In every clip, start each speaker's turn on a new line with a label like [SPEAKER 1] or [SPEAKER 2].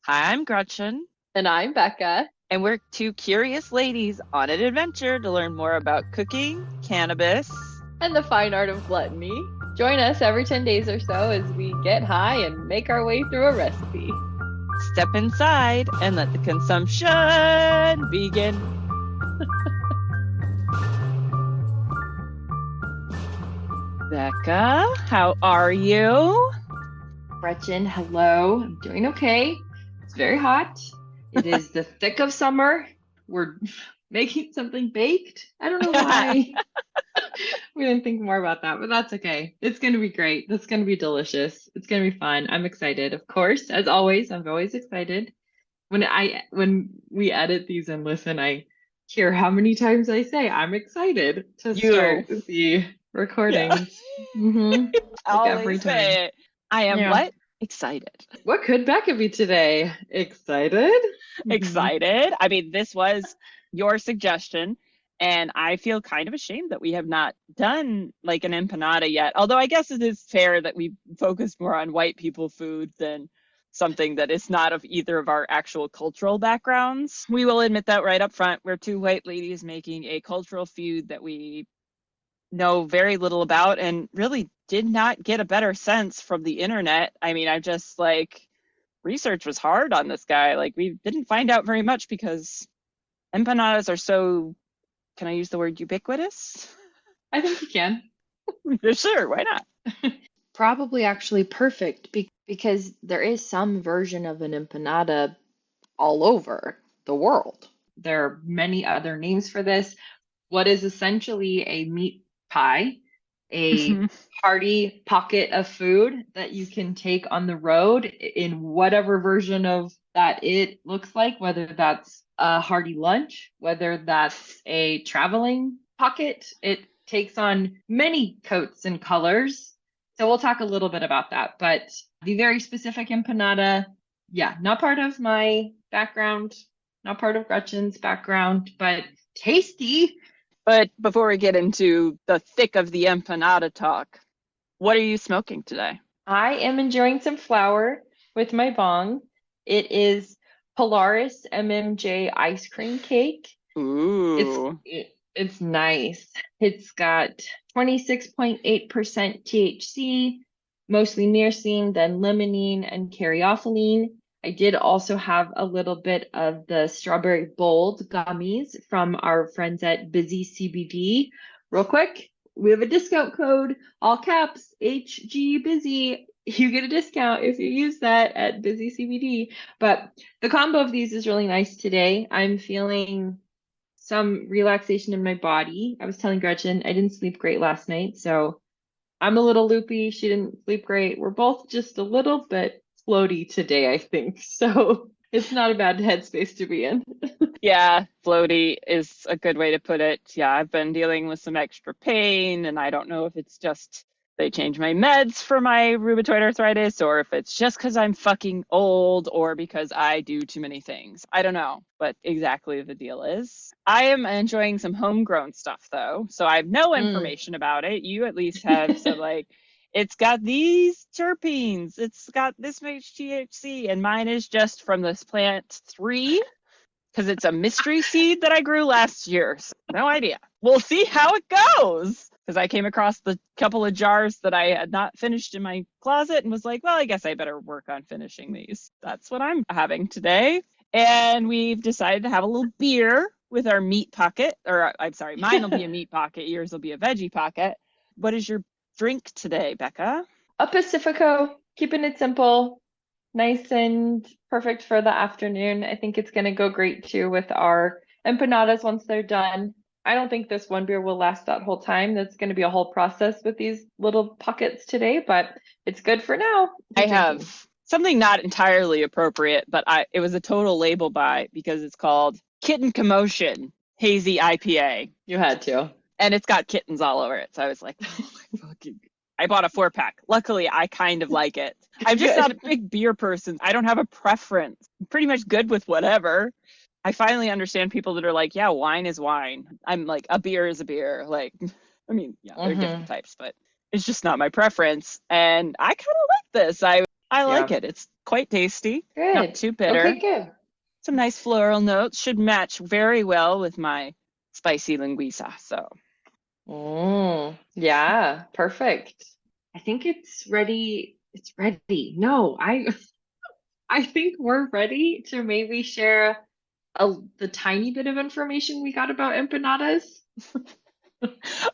[SPEAKER 1] Hi, I'm Gretchen,
[SPEAKER 2] And I'm Becca.
[SPEAKER 1] and we're two curious ladies on an adventure to learn more about cooking, cannabis.
[SPEAKER 2] And the fine art of gluttony. Join us every 10 days or so as we get high and make our way through a recipe.
[SPEAKER 1] Step inside and let the consumption begin. Becca, how are you?
[SPEAKER 2] Gretchen, hello. I'm doing okay. It's very hot. It is the thick of summer. We're making something baked. I don't know why we didn't think more about that, but that's okay. It's going to be great. It's going to be delicious. It's going to be fun. I'm excited, of course. As always, I'm always excited. When we edit these and listen, I hear how many times I say I'm excited to
[SPEAKER 1] You.
[SPEAKER 2] start the
[SPEAKER 1] Yeah.
[SPEAKER 2] recordings. Mm-hmm.
[SPEAKER 1] I
[SPEAKER 2] Like every
[SPEAKER 1] always
[SPEAKER 2] time.
[SPEAKER 1] say it. I am
[SPEAKER 2] Yeah.
[SPEAKER 1] what? Excited.
[SPEAKER 2] What could Becca be today? Excited? Hmm.
[SPEAKER 1] Excited. I mean, this was your suggestion, and I feel kind of ashamed that we have not done like an empanada yet. Although I guess it is fair that we focus more on white people food than something that is not of either of our actual cultural backgrounds. We will admit that right up front. We're two white ladies making a cultural food that we know very little about and really did not get a better sense from the internet. I mean, I just like research was hard on this guy. Like we didn't find out very much because empanadas are so, can I use the word ubiquitous?
[SPEAKER 2] I think you can.
[SPEAKER 1] Sure, why not?
[SPEAKER 2] Probably actually perfect because there is some version of an empanada all over the world. There are many other names for this. What is essentially a meat pie, a hearty pocket of food that you can take on the road in whatever version of that it looks like, whether that's a hearty lunch, whether that's a traveling pocket. It takes on many coats and colors. So we'll talk a little bit about that. But the very specific empanada, yeah, not part of my background, not part of Gretchen's background, but tasty.
[SPEAKER 1] But before we get into the thick of the empanada talk, what are you smoking today?
[SPEAKER 2] I am enjoying some flour with my bong. It is Polaris MMJ ice cream cake. It's
[SPEAKER 1] Ooh.
[SPEAKER 2] it's nice. It's got 26.8% THC, mostly myrcene, then limonene and caryophyllene. I did also have a little bit of the strawberry bold gummies from our friends at Busy CBD. Real quick, we have a discount code, all caps, HG Busy. You get a discount if you use that at Busy CBD. But the combo of these is really nice today. I'm feeling some relaxation in my body. I was telling Gretchen I didn't sleep great last night, so I'm a little loopy. She didn't sleep great. We're both just a little bit floaty today, I think. So it's not a bad headspace to be in.
[SPEAKER 1] Yeah, floaty is a good way to put it. Yeah, I've been dealing with some extra pain, and I don't know if it's just they changed my meds for my rheumatoid arthritis, or if it's just because I'm fucking old, or because I do too many things. I don't know, but exactly the deal is. I am enjoying some homegrown stuff, though, so I have no
[SPEAKER 2] Mm.
[SPEAKER 1] information about it. You at least have some, like, it's got these terpenes, it's got this much THC, and mine is just from this plant three because it's a mystery seed that I grew last year. So no idea. We'll see how it goes. Because I came across the couple of jars that I had not finished in my closet and was like, well, I guess I better work on finishing these. That's what I'm having today. And we've decided to have a little beer with our meat pocket. Or I'm sorry, mine will be a meat pocket, yours will be a veggie pocket. What is your drink today, Becca?
[SPEAKER 2] A Pacifico, keeping it simple, nice and perfect for the afternoon. I think it's going to go great too with our empanadas once they're done. I don't think this one beer will last that whole time. That's going to be a whole process with these little pockets today, but it's good for now
[SPEAKER 1] I
[SPEAKER 2] to drinking.
[SPEAKER 1] have something not entirely appropriate, but it was a total label buy because it's called Kitten Commotion Hazy IPA.
[SPEAKER 2] You had to.
[SPEAKER 1] And it's got kittens all over it. So I was like, oh my fucking. I bought a 4-pack. Luckily, I kind of like it. I'm just not
[SPEAKER 2] Good.
[SPEAKER 1] a big beer person. I don't have a preference. I'm pretty much good with whatever. I finally understand people that are like, yeah, wine is wine. I'm like, a beer is a beer. Like, I mean, yeah, there are different
[SPEAKER 2] Hmm.
[SPEAKER 1] types, but it's just not my preference. And I kind of like this. I I like
[SPEAKER 2] Yeah.
[SPEAKER 1] it. It's quite tasty, not
[SPEAKER 2] Good.
[SPEAKER 1] too
[SPEAKER 2] Okay,
[SPEAKER 1] bitter.
[SPEAKER 2] good.
[SPEAKER 1] Some nice floral notes. Should match very well with my spicy linguiça. So
[SPEAKER 2] Yeah, perfect. I think it's ready. It's ready. No, I think we're ready to maybe share the tiny bit of information we got about empanadas.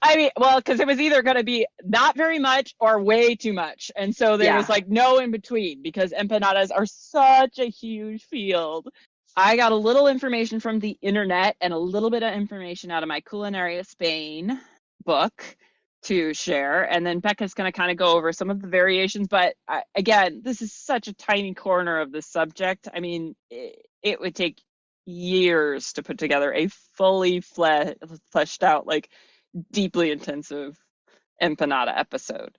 [SPEAKER 1] I mean, well, because it was either going to be not very much or way too much. And so there was
[SPEAKER 2] Yeah.
[SPEAKER 1] like no in between because empanadas are such a huge field. I got a little information from the internet and a little bit of information out of my Culinaria Spain book to share. And then Becca's going to kind of go over some of the variations. But again, this is such a tiny corner of the subject. I mean, it would take years to put together a fully fleshed out, like deeply intensive empanada episode.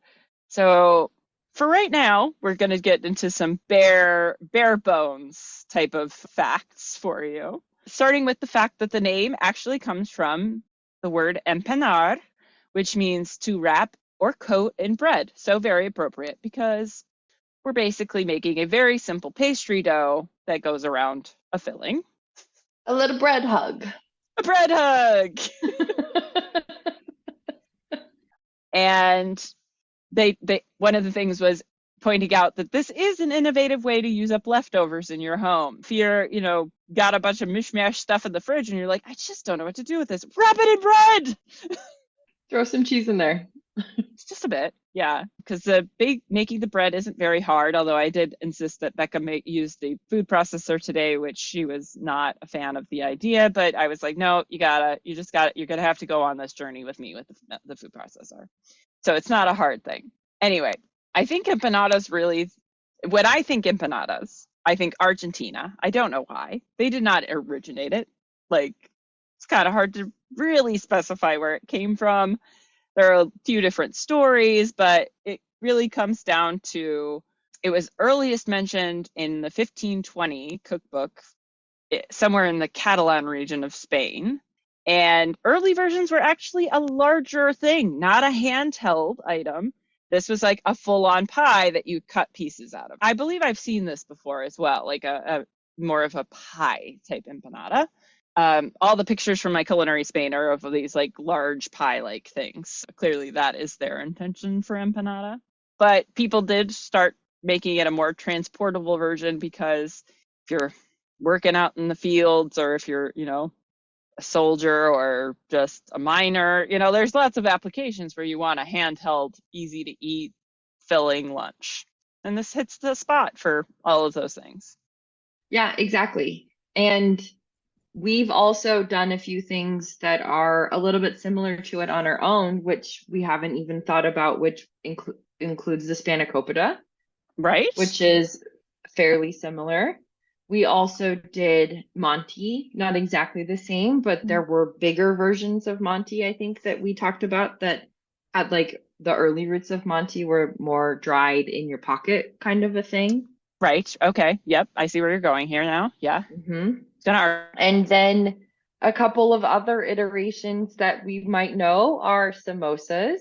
[SPEAKER 1] So for right now, we're going to get into some bare bones type of facts for you. Starting with the fact that the name actually comes from the word empanar, which means to wrap or coat in bread. So very appropriate because we're basically making a very simple pastry dough that goes around a filling.
[SPEAKER 2] A little bread hug.
[SPEAKER 1] A bread hug. And they one of the things was pointing out that this is an innovative way to use up leftovers in your home. If you're, got a bunch of mishmash stuff in the fridge and you're like, I just don't know what to do with this, wrap it in bread.
[SPEAKER 2] Throw some cheese in there.
[SPEAKER 1] It's just a bit, yeah, because making the bread isn't very hard, although I did insist that Becca use the food processor today, which she was not a fan of the idea, but I was like, no, you're gonna have to go on this journey with me with the food processor. So it's not a hard thing. Anyway, I think empanadas really, when I think empanadas, I think Argentina. I don't know why. They did not originate it. Like, it's kind of hard to really specify where it came from. There are a few different stories, but it really comes down to it was earliest mentioned in the 1520 cookbook somewhere in the Catalan region of Spain. And early versions were actually a larger thing, not a handheld item. This was like a full-on pie that you cut pieces out of. I believe I've seen this before as well, like a more of a pie type empanada. All the pictures from my Culinary Spain are of these like large pie-like things. Clearly that is their intention for empanada. But people did start making it a more transportable version because if you're working out in the fields or if you're, a soldier or just a miner, there's lots of applications where you want a handheld, easy to eat, filling lunch. And this hits the spot for all of those things.
[SPEAKER 2] Yeah, exactly. And we've also done a few things that are a little bit similar to it on our own, which we haven't even thought about, which includes the spanakopita,
[SPEAKER 1] right?
[SPEAKER 2] Which is fairly similar. We also did Monty, not exactly the same, but there were bigger versions of Monty, I think, that we talked about that had like the early roots of Monty were more dried in your pocket kind of a thing.
[SPEAKER 1] Right. Okay. Yep. I see where you're going here now. Yeah.
[SPEAKER 2] Mm-hmm.
[SPEAKER 1] Gonna...
[SPEAKER 2] And then a couple of other iterations that we might know are samosas.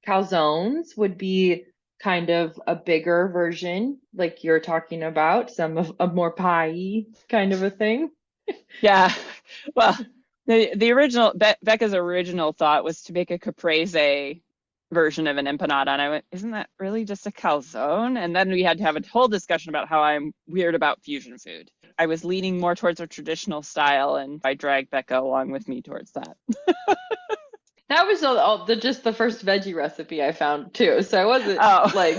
[SPEAKER 2] Calzones would be kind of a bigger version, like you're talking about, some of a more pie kind of a thing.
[SPEAKER 1] Yeah. Well, the original Becca's original thought was to make a caprese version of an empanada, and I went, isn't that really just a calzone? And then we had to have a whole discussion about how I'm weird about fusion food. I was leaning more towards a traditional style, and I dragged Becca along with me towards that.
[SPEAKER 2] That was just the first veggie recipe I found too, so I wasn't like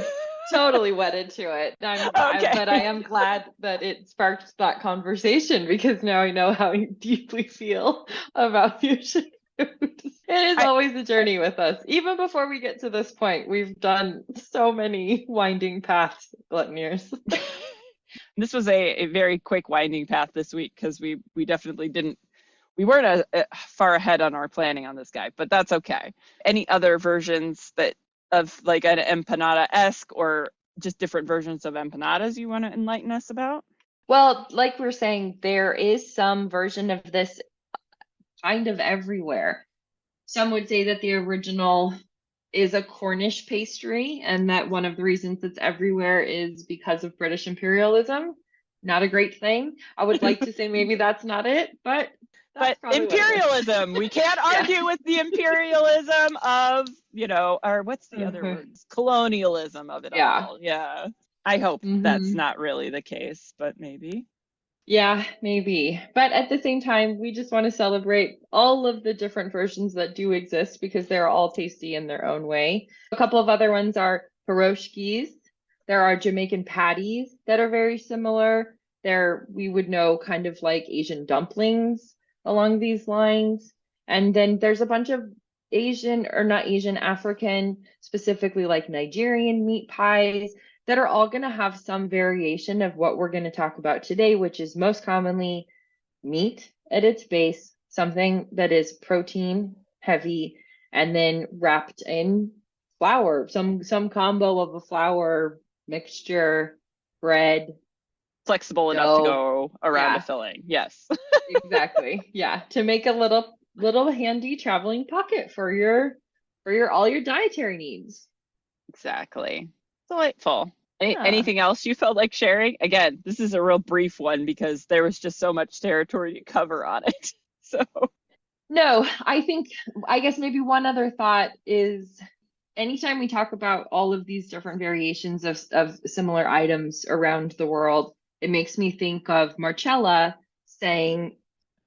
[SPEAKER 2] totally wedded to it.
[SPEAKER 1] Okay.
[SPEAKER 2] But I am glad that it sparked that conversation because now I know how you deeply feel about fusion food. It is always a journey with us. Even before we get to this point, we've done so many winding paths, Gluttoniers.
[SPEAKER 1] This was a very quick winding path this week because we definitely we weren't far ahead on our planning on this guy, but that's okay. Any other versions of like an empanada-esque or just different versions of empanadas you want to enlighten us about?
[SPEAKER 2] Well, like we're saying, there is some version of this kind of everywhere. Some would say that the original is a Cornish pastry, and that one of the reasons it's everywhere is because of British imperialism. Not a great thing. I would like to say maybe that's not it, but that's
[SPEAKER 1] But
[SPEAKER 2] probably what it
[SPEAKER 1] imperialism, we can't
[SPEAKER 2] is.
[SPEAKER 1] argue with the imperialism of, or what's the other
[SPEAKER 2] Yeah.
[SPEAKER 1] words? Colonialism of it
[SPEAKER 2] Yeah.
[SPEAKER 1] all. Yeah. I hope that's
[SPEAKER 2] Hmm.
[SPEAKER 1] not really the case, but maybe.
[SPEAKER 2] Yeah, maybe. But at the same time, we just want to celebrate all of the different versions that do exist because they're all tasty in their own way. A couple of other ones are pierogies. There are Jamaican patties that are very similar. We would know kind of like Asian dumplings along these lines. And then there's a bunch of Asian or not Asian, African, specifically like Nigerian meat pies that are all going to have some variation of what we're going to talk about today, which is most commonly meat at its base, something that is protein heavy, and then wrapped in flour, some combo of a flour mixture, bread,
[SPEAKER 1] Flexible enough to
[SPEAKER 2] dough.
[SPEAKER 1] go around a
[SPEAKER 2] Yeah,
[SPEAKER 1] filling. Yes.
[SPEAKER 2] exactly. Yeah, to make a little handy traveling pocket for your all your dietary needs.
[SPEAKER 1] Exactly. Delightful.
[SPEAKER 2] Yeah.
[SPEAKER 1] Anything else you felt like sharing? Again, this is a real brief one because there was just so much territory to cover on it. So,
[SPEAKER 2] No, I guess maybe one other thought is anytime we talk about all of these different variations of similar items around the world, it makes me think of Marcella saying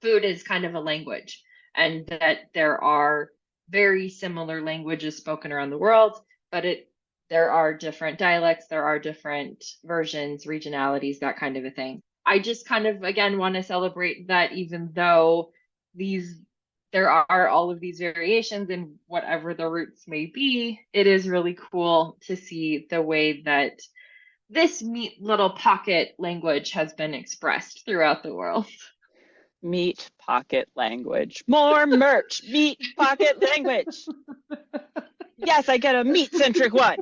[SPEAKER 2] food is kind of a language and that there are very similar languages spoken around the world, but there are different dialects, there are different versions, regionalities, that kind of a thing. I just kind of again want to celebrate that even though these there are all of these variations and whatever the roots may be, it is really cool to see the way that this neat little pocket language has been expressed throughout the world.
[SPEAKER 1] meat pocket language. More merch. Meat pocket language. Yes, I get a meat centric one.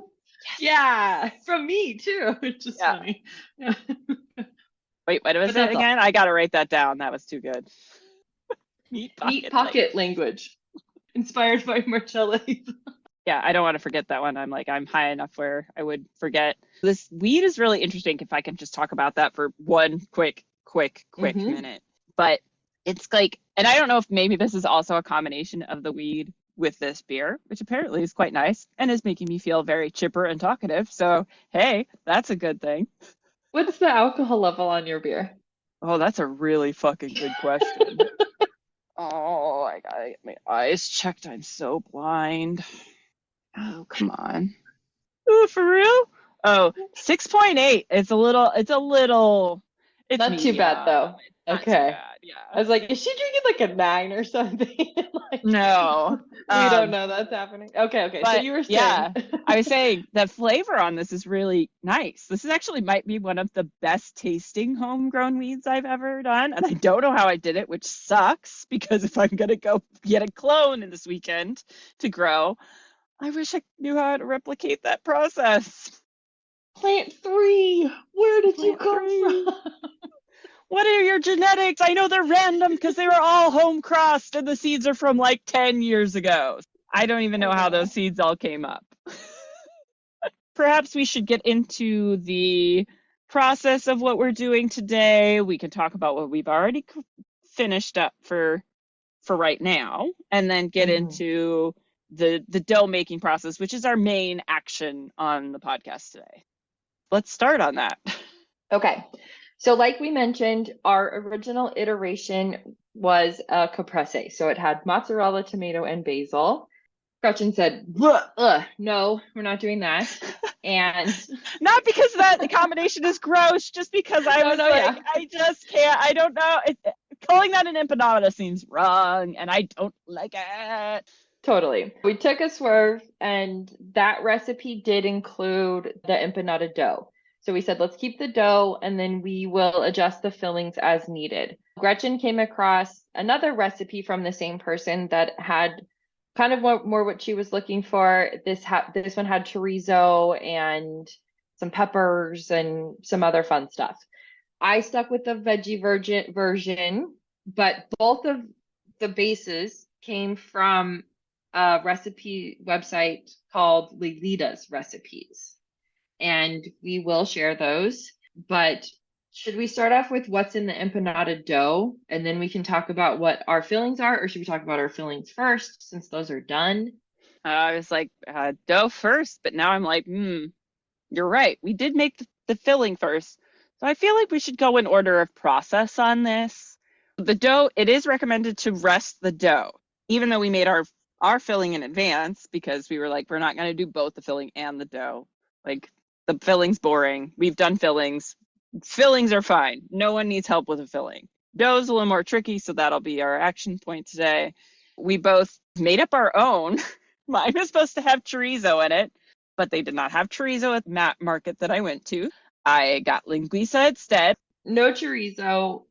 [SPEAKER 2] Yeah, from me too, which is
[SPEAKER 1] Yeah.
[SPEAKER 2] funny. Yeah.
[SPEAKER 1] Wait, what
[SPEAKER 2] But
[SPEAKER 1] was it
[SPEAKER 2] that's all.
[SPEAKER 1] again? I got to write that down. That was too good. Meat
[SPEAKER 2] Neat
[SPEAKER 1] pocket
[SPEAKER 2] pocket
[SPEAKER 1] language.
[SPEAKER 2] language inspired by Marcella.
[SPEAKER 1] Yeah, I don't want to forget that one. I'm high enough where I would forget. This weed is really interesting if I can just talk about that for one quick
[SPEAKER 2] Hmm.
[SPEAKER 1] minute. But it's like, and I don't know if maybe this is also a combination of the weed with this beer, which apparently is quite nice and is making me feel very chipper and talkative. So, hey, that's a good thing.
[SPEAKER 2] What's the alcohol level on your beer?
[SPEAKER 1] Oh, that's a really fucking good question. Oh, I gotta get my eyes checked. I'm so blind. Oh, come on. Oh, for real? Oh, 6.8. It's
[SPEAKER 2] Not too bad
[SPEAKER 1] medium.
[SPEAKER 2] though.
[SPEAKER 1] It's not too
[SPEAKER 2] Okay.
[SPEAKER 1] bad.
[SPEAKER 2] I
[SPEAKER 1] Yeah.
[SPEAKER 2] was like, is she drinking like a 9 or something? Like,
[SPEAKER 1] No.
[SPEAKER 2] we don't
[SPEAKER 1] Um,
[SPEAKER 2] know that's happening. Okay. So
[SPEAKER 1] but
[SPEAKER 2] you were saying.
[SPEAKER 1] yeah, I was saying the flavor on this is really nice. This is actually might be one of the best tasting homegrown weeds I've ever done. And I don't know how I did it, which sucks because if I'm gonna go get a clone in this weekend to grow, I wish I knew how to replicate that process.
[SPEAKER 2] Plant 3. Where did you
[SPEAKER 1] Plant
[SPEAKER 2] come
[SPEAKER 1] three.
[SPEAKER 2] from?
[SPEAKER 1] What are your genetics? I know they're random because they were all home crossed and the seeds are from like 10 years ago. I don't even
[SPEAKER 2] I
[SPEAKER 1] know how those
[SPEAKER 2] know.
[SPEAKER 1] seeds all came up. Perhaps we should get into the process of what we're doing today. We can talk about what we've already finished up for right now and then get
[SPEAKER 2] Hmm.
[SPEAKER 1] into the dough making process, which is our main action on the podcast today. Let's start on that.
[SPEAKER 2] Okay. So like we mentioned, our original iteration was a caprese. So it had mozzarella, tomato, and basil. Gretchen said, no, we're not doing that. And
[SPEAKER 1] Not because that the combination is gross, just because I
[SPEAKER 2] no,
[SPEAKER 1] was
[SPEAKER 2] no,
[SPEAKER 1] like,
[SPEAKER 2] yeah.
[SPEAKER 1] I just can't. I don't know. Calling that an empanada seems wrong, and I don't like it.
[SPEAKER 2] Totally. We took a swerve, and that recipe did include the empanada dough. So we said, let's keep the dough, and then we will adjust the fillings as needed. Gretchen came across another recipe from the same person that had kind of more what she was looking for. This one had chorizo and some peppers and some other fun stuff. I stuck with the veggie virgin version, but both of the bases came from a recipe website called Lilita's Recipes, and we will share those. But should we start off with what's in the empanada dough, and then we can talk about what our fillings are, or should we talk about our fillings first since those are done?
[SPEAKER 1] I was like, dough first, but now I'm like, you're right. We did make the filling first. So I feel like we should go in order of process on this. The dough, it is recommended to rest the dough, even though we made our filling in advance because we were like, we're not going to do both the filling and the dough. Like the filling's boring. We've done fillings. Fillings are fine. No one needs help with a filling. Dough's a little more tricky, so that'll be our action point today. We both made up our own. Mine was supposed to have chorizo in it, but they did not have chorizo at the market that I went to. I got linguiça instead.
[SPEAKER 2] No chorizo.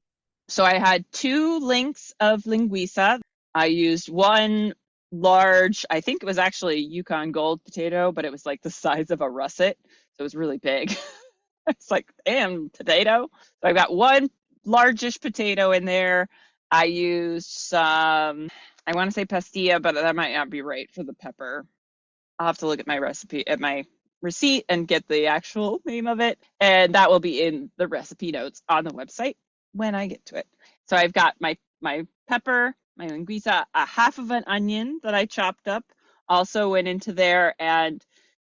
[SPEAKER 1] So I had 2 links of linguiça. I used one large, I think it was actually Yukon Gold potato, but it was like the size of a russet. So it was really big. It's like, damn, potato. So I got one largish potato in there. I used some, I want to say pastilla, but that might not be right for the pepper. I'll have to look at my recipe, at my receipt and get the actual name of it. And that will be in the recipe notes on the website when I get to it. So I've got my pepper, my linguiça, a half of an onion that I chopped up also went into there, and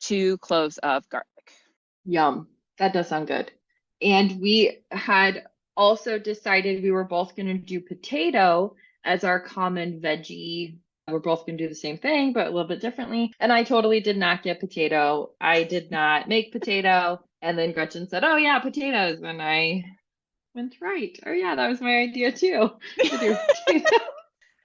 [SPEAKER 1] 2 cloves of garlic.
[SPEAKER 2] Yum. That does sound good. And we had also decided we were both going to do potato as our common veggie. We're both going to do the same thing, but a little bit differently. And I totally did not get potato. I did not make potato. And then Gretchen said, oh, yeah, potatoes. And I went, right. Oh, yeah, that was my idea too. To do potato.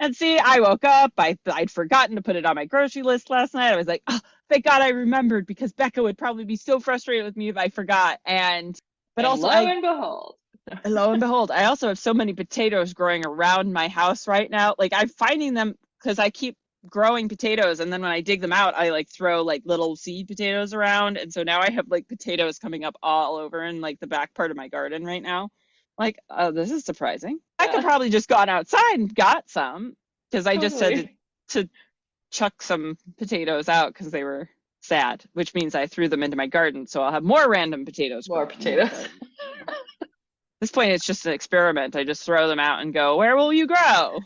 [SPEAKER 1] And see, I woke up, I'd forgotten to put it on my grocery list last night. I was like, oh, thank God I remembered, because Becca would probably be so frustrated with me if I forgot. But also, lo and behold, I also have so many potatoes growing around my house right now. Like, I'm finding them because I keep growing potatoes, and then when I dig them out, I like throw like little seed potatoes around. And so now I have like potatoes coming up all over in like the back part of my garden right now. Like, oh, this is surprising. I could probably just gone outside and got some, because I just said to chuck some potatoes out because they were sad, which means I threw them into my garden. So I'll have more random potatoes.
[SPEAKER 2] More potatoes.
[SPEAKER 1] At this point, it's just an experiment. I just throw them out and go, where will you grow?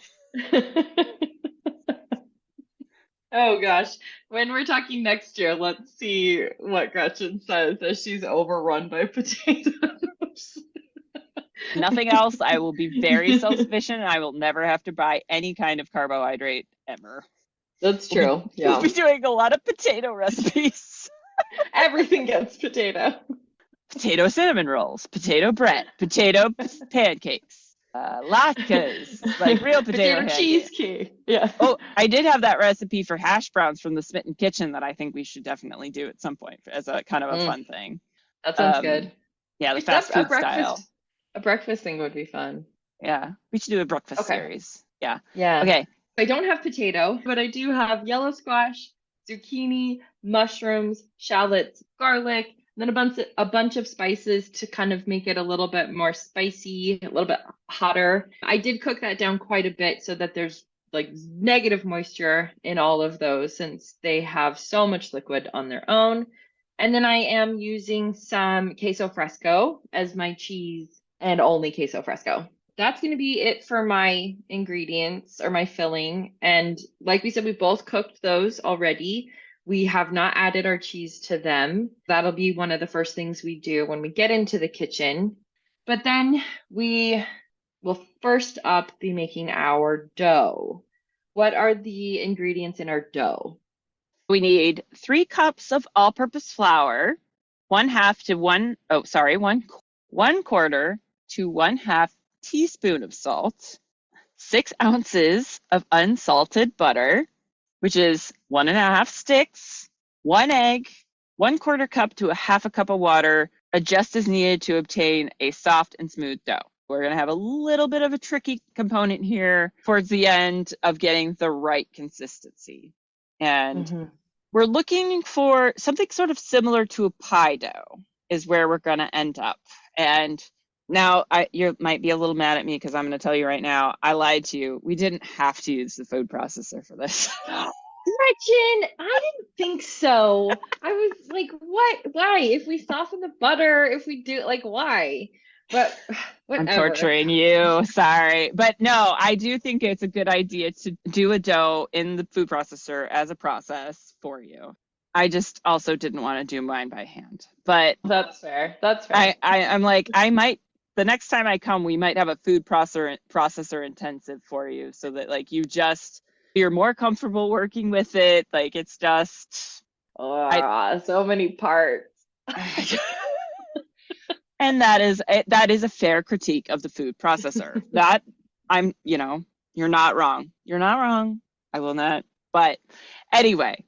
[SPEAKER 2] Oh gosh. When we're talking next year, let's see what Gretchen says as she's overrun by potatoes.
[SPEAKER 1] Nothing else. I will be very self-sufficient, and I will never have to buy any kind of carbohydrate ever.
[SPEAKER 2] That's true.
[SPEAKER 1] We'll be doing a lot of potato recipes.
[SPEAKER 2] Everything gets potato.
[SPEAKER 1] Potato cinnamon rolls, potato bread, potato pancakes, latkes, like real potato
[SPEAKER 2] cheesecake. Yeah.
[SPEAKER 1] Oh, I did have that recipe for hash browns from the Smitten Kitchen that I think we should definitely do at some point as a kind of a fun thing.
[SPEAKER 2] That sounds good.
[SPEAKER 1] Yeah, the fast food style.
[SPEAKER 2] A breakfast thing would be fun.
[SPEAKER 1] Yeah, we should do a breakfast series. Yeah.
[SPEAKER 2] Yeah.
[SPEAKER 1] Okay.
[SPEAKER 2] I don't have potato, but I do have yellow squash, zucchini, mushrooms, shallots, garlic, and then a bunch of spices to kind of make it a little bit more spicy, a little bit hotter. I did cook that down quite a bit so that there's like negative moisture in all of those, since they have so much liquid on their own. And then I am using some queso fresco as my cheese, and only queso fresco. That's going to be it for my ingredients or my filling. And like we said, we both cooked those already. We have not added our cheese to them. That'll be one of the first things we do when we get into the kitchen. But then we will first up be making our dough. What are the ingredients in our dough?
[SPEAKER 1] We need 3 cups of all-purpose flour, 1/2 to 1/4 to 1/2 teaspoon of salt, 6 ounces of unsalted butter, which is 1.5 sticks, 1 egg, 1/4 cup to 1/2 cup of water, adjust as needed to obtain a soft and smooth dough. We're going to have a little bit of a tricky component here towards the end of getting the right consistency. And we're looking for something sort of similar to a pie dough is where we're going to end up. And now you might be a little mad at me because I'm going to tell you right now, I lied to you. We didn't have to use the food processor for this.
[SPEAKER 2] Gretchen, I didn't think so. I was like, what? Why? If we soften the butter, if we do like, why? But
[SPEAKER 1] I'm
[SPEAKER 2] whatever.
[SPEAKER 1] torturing you. Sorry. But no, I do think it's a good idea to do a dough in the food processor as a process for you. I just also didn't want to do mine by hand. But
[SPEAKER 2] That's fair. That's fair.
[SPEAKER 1] I'm like, I might, the next time I come, we might have a food processor intensive for you so that like you're more comfortable working with it. Like it's just, I,
[SPEAKER 2] Oh, so many parts.
[SPEAKER 1] and that is a fair critique of the food processor. That you're not wrong. You're not wrong. I will not. But anyway,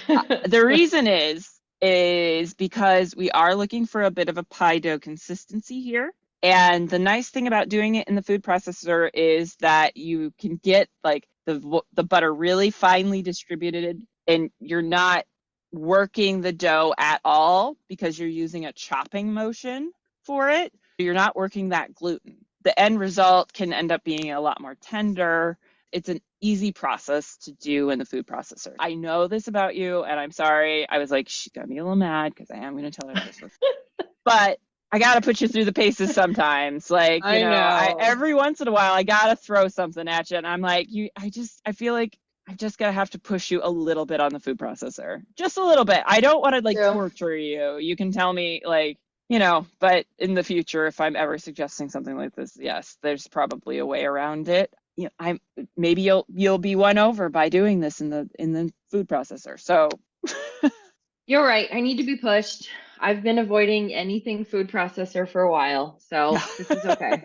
[SPEAKER 1] the reason is because we are looking for a bit of a pie dough consistency here. And the nice thing about doing it in the food processor is that you can get like the butter really finely distributed, and you're not working the dough at all because you're using a chopping motion for it. You're not working that gluten. The end result can end up being a lot more tender. It's an easy process to do in the food processor. I know this about you, and I'm sorry. I was like, she got me a little mad because I am going to tell her this. But I got to put you through the paces sometimes. Like,
[SPEAKER 2] I
[SPEAKER 1] I
[SPEAKER 2] know.
[SPEAKER 1] every once in a while I got to throw something at you, and I'm like, I feel like I just gotta have to push you a little bit on the food processor, just a little bit. I don't want to like
[SPEAKER 2] True.
[SPEAKER 1] torture you. You can tell me like, but in the future, if I'm ever suggesting something like this, yes, there's probably a way around it. I'm maybe you'll be won over by doing this in the food processor. So
[SPEAKER 2] You're right. I need to be pushed. I've been avoiding anything food processor for a while, so this is okay.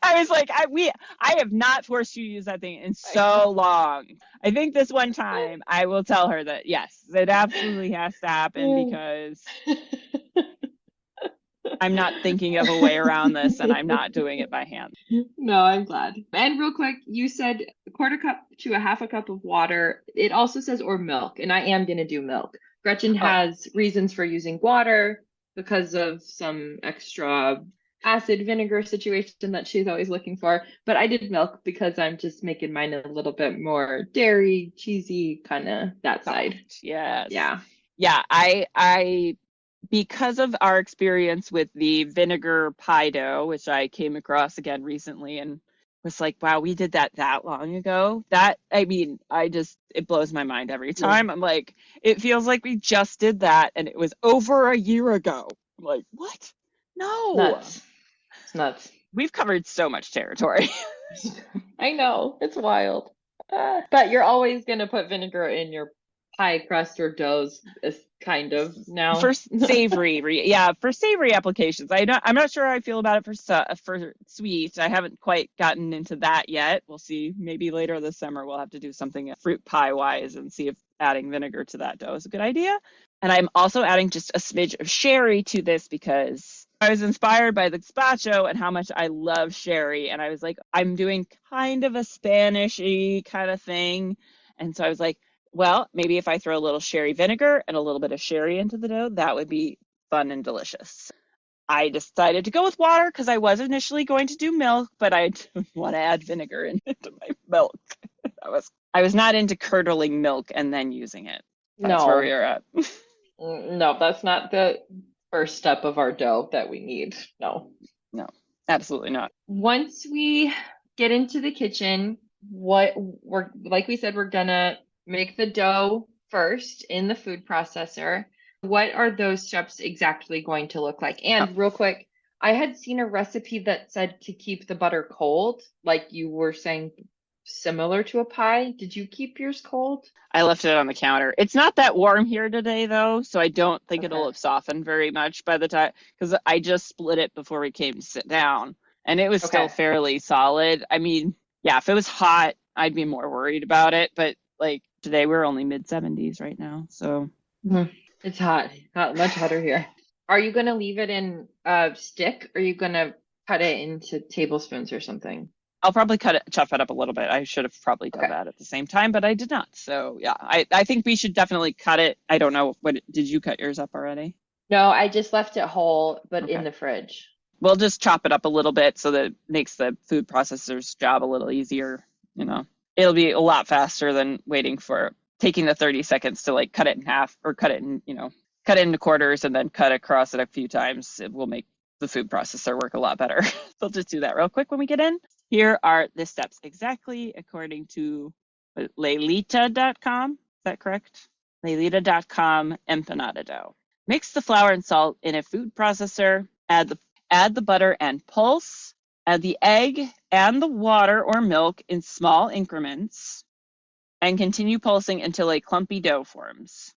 [SPEAKER 1] I was like, I have not forced you to use that thing in
[SPEAKER 2] I know.
[SPEAKER 1] so long. I think this one time I will tell her that yes, it absolutely has to happen because I'm not thinking of a way around this and I'm not doing it by hand.
[SPEAKER 2] No, I'm glad. And real quick, you said a quarter cup to a half a cup of water. It also says or milk, and I am going to do milk. Gretchen
[SPEAKER 1] Oh,
[SPEAKER 2] has reasons for using water because of some extra acid vinegar situation that she's always looking for. But I did milk because I'm just making mine a little bit more dairy, cheesy, kind of that side.
[SPEAKER 1] soft. Yes.
[SPEAKER 2] Yeah.
[SPEAKER 1] Yeah, I because of our experience with the vinegar pie dough, which I came across again recently and was like, wow, we did that long ago. That, I mean, it blows my mind every
[SPEAKER 2] Yeah.
[SPEAKER 1] time. I'm like, it feels like we just did that and it was over a year ago. I'm like, what? No,
[SPEAKER 2] Nuts. It's nuts.
[SPEAKER 1] we've covered so much territory.
[SPEAKER 2] I know, it's wild. But you're always gonna put vinegar in your pie crust or doughs, is kind of
[SPEAKER 1] For
[SPEAKER 2] now.
[SPEAKER 1] savory, yeah, for savory applications. I'm not sure how I feel about it for sweet. I haven't quite gotten into that yet. We'll see. Maybe later this summer we'll have to do something fruit pie wise and see if adding vinegar to that dough is a good idea. And I'm also adding just a smidge of sherry to this because I was inspired by the gazpacho and how much I love sherry. And I was like, I'm doing kind of a Spanish-y kind of thing. And so I was like, well, maybe if I throw a little sherry vinegar and a little bit of sherry into the dough, that would be fun and delicious. I decided to go with water because I was initially going to do milk, but I didn't want to add vinegar into my milk. I was not into curdling milk and then using it. That's where we
[SPEAKER 2] No,
[SPEAKER 1] are at.
[SPEAKER 2] no, that's not the first step of our dough that we need. No.
[SPEAKER 1] No, absolutely not.
[SPEAKER 2] Once we get into the kitchen, what we're like we said, we're gonna make the dough first in the food processor. What are those steps exactly going to look like?
[SPEAKER 1] Oh,
[SPEAKER 2] And real quick, I had seen a recipe that said to keep the butter cold, like you were saying, similar to a pie. Did you keep yours cold?
[SPEAKER 1] I left it on the counter. It's not that warm here today, though, so I don't think it'll
[SPEAKER 2] Okay.
[SPEAKER 1] have softened very much by the time, because I just split it before we came to sit down, and it was still
[SPEAKER 2] Okay.
[SPEAKER 1] fairly solid. I mean, yeah, if it was hot, I'd be more worried about it, but like today we're only mid 70s right now, so
[SPEAKER 2] Mhm. It's hot, hot, much hotter here. Are you gonna leave it in a stick? Or are you gonna cut it into tablespoons or something?
[SPEAKER 1] I'll probably chop it up a little bit. I should have probably done
[SPEAKER 2] Okay.
[SPEAKER 1] that at the same time, but I did not. So yeah, I think we should definitely cut it. I don't know did you cut yours up already?
[SPEAKER 2] No, I just left it whole, but in
[SPEAKER 1] Okay.
[SPEAKER 2] the fridge.
[SPEAKER 1] We'll just chop it up a little bit so that it makes the food processor's job a little easier. It'll be a lot faster than waiting for taking the 30 seconds to like cut it in half or cut it in, cut it into quarters and then cut across it a few times. It will make the food processor work a lot better. So just do that real quick when we get in. Here are the steps exactly according to Leilita.com. Is that correct? Leilita.com empanada dough. Mix the flour and salt in a food processor. Add the butter and pulse. Add the egg and the water or milk in small increments and continue pulsing until a clumpy dough forms.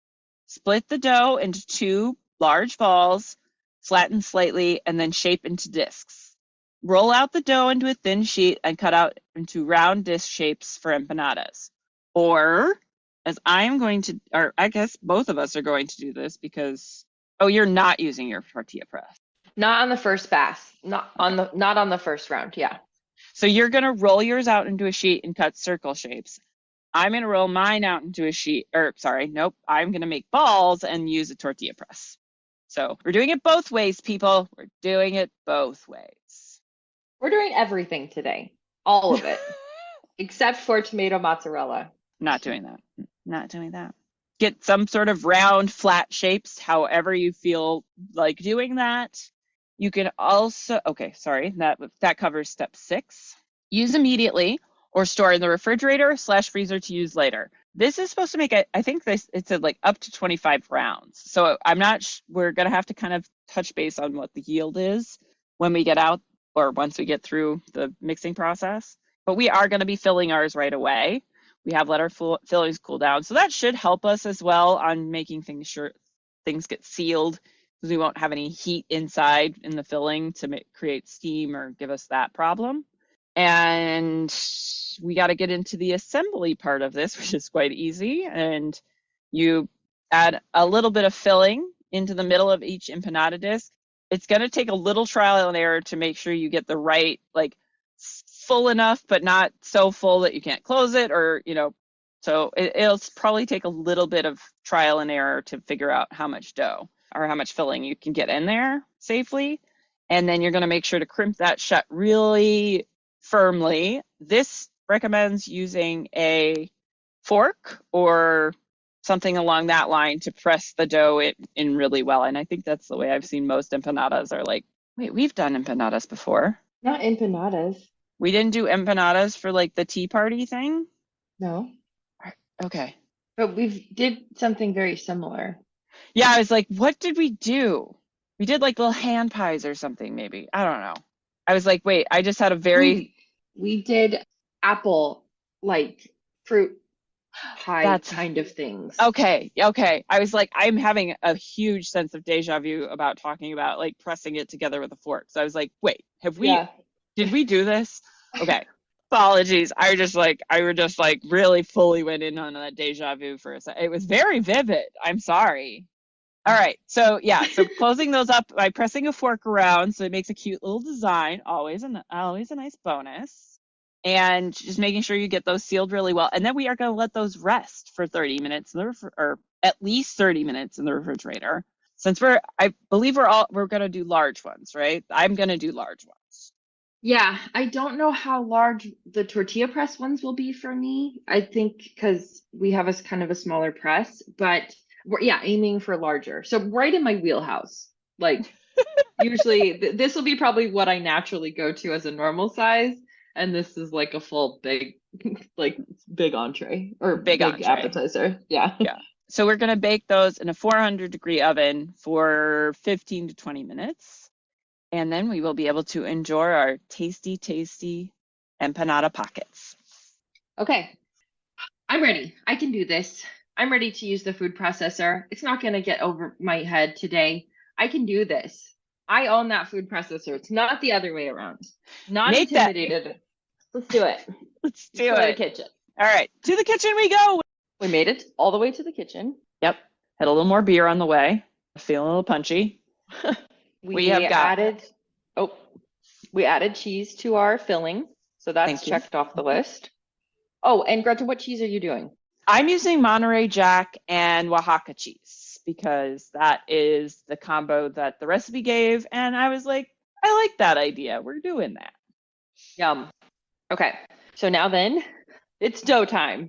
[SPEAKER 1] Split the dough into 2 large balls, flatten slightly, and then shape into discs. Roll out the dough into a thin sheet and cut out into round disc shapes for empanadas. Or, as I'm going to, or I guess both of us are going to do this because, you're not using your tortilla press.
[SPEAKER 2] Not on the first pass. Not on the first round. Yeah.
[SPEAKER 1] So you're going to roll yours out into a sheet and cut circle shapes. I'm going to roll mine out into a sheet, I'm going to make balls and use a tortilla press. So we're doing it both ways, people. We're doing it both ways.
[SPEAKER 2] We're doing everything today. All of it. Except for tomato mozzarella.
[SPEAKER 1] Not doing that. Not doing that. Get some sort of round, flat shapes, however you feel like doing that. You can also, that covers step 6. Use immediately or store in the refrigerator/freezer to use later. This is supposed to make it, I think it said like up to 25 rounds. So I'm not, we're going to have to kind of touch base on what the yield is when we get out or once we get through the mixing process. But we are going to be filling ours right away. We have let our fillings cool down. So that should help us as well on making sure things get sealed because we won't have any heat inside in the filling to create steam or give us that problem. And we got to get into the assembly part of this, which is quite easy. And you add a little bit of filling into the middle of each empanada disc. It's going to take a little trial and error to make sure you get the right, like full enough, but not so full that you can't close it or, so it'll probably take a little bit of trial and error to figure out how much dough or how much filling you can get in there safely. And then you're going to make sure to crimp that shut really firmly. This recommends using a fork or something along that line to press the dough in really well. And I think that's the way I've seen most empanadas are like, wait, we've done empanadas before.
[SPEAKER 2] Not empanadas.
[SPEAKER 1] We didn't do empanadas for like the tea party thing?
[SPEAKER 2] No.
[SPEAKER 1] Okay.
[SPEAKER 2] But we did something very similar.
[SPEAKER 1] Yeah, I was like, what did we do? We did like little hand pies or something maybe. I don't know. I was like, wait, I just had a very...
[SPEAKER 2] We did apple, like fruit pie kind of things.
[SPEAKER 1] Okay. I was like, I'm having a huge sense of deja vu about talking about like pressing it together with a fork. So I was like, wait, did we do this? Okay. Apologies. I just really fully went in on that deja vu for a second. It was very vivid. I'm sorry. All right. So closing those up by pressing a fork around so it makes a cute little design. Always a nice bonus. And just making sure you get those sealed really well. And then we are going to let those rest for 30 minutes or at least 30 minutes in the refrigerator. Since I believe we're going to do large ones, right? I'm going to do large ones.
[SPEAKER 2] Yeah, I don't know how large the tortilla press ones will be for me. I think because we have kind of a smaller press, but we're aiming for larger. So right in my wheelhouse. Like usually this will be probably what I naturally go to as a normal size. And this is like a full big entree or big appetizer. Yeah.
[SPEAKER 1] So we're going to bake those in a 400-degree oven for 15 to 20 minutes. And then we will be able to enjoy our tasty, tasty empanada pockets.
[SPEAKER 2] Okay. I'm ready. I can do this. I'm ready to use the food processor. It's not going to get over my head today. I can do this. I own that food processor. It's not the other way around. Not intimidated. Let's do it.
[SPEAKER 1] Let's do it.
[SPEAKER 2] To the kitchen.
[SPEAKER 1] All right. To the kitchen we go.
[SPEAKER 2] We made it all the way to the kitchen.
[SPEAKER 1] Yep. Had a little more beer on the way. Feeling a little punchy. We added
[SPEAKER 2] cheese to our filling. So that's checked off the list. Oh, and Greta, what cheese are you doing?
[SPEAKER 1] I'm using Monterey Jack and Oaxaca cheese because that is the combo that the recipe gave. And I was like, I like that idea. We're doing that.
[SPEAKER 2] Yum. Okay. So now then, it's dough time.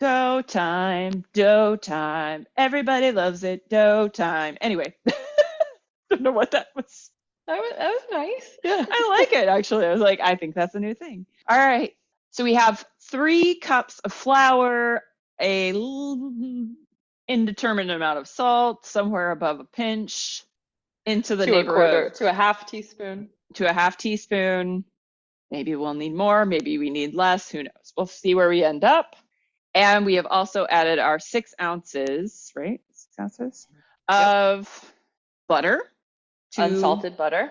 [SPEAKER 1] Dough time, dough time. Everybody loves it. Dough time. Anyway, don't know what that was.
[SPEAKER 2] That was nice. Yeah.
[SPEAKER 1] I like it, actually. I was like, I think that's a new thing. All right. So we have 3 cups of flour, indeterminate amount of salt, somewhere above a pinch, into the neighborhood
[SPEAKER 2] To a half teaspoon.
[SPEAKER 1] to a half teaspoon. Maybe we'll need more, maybe we need less, who knows? We'll see where we end up. And we have also added our 6 ounces, right? 6 ounces of butter.
[SPEAKER 2] Unsalted butter.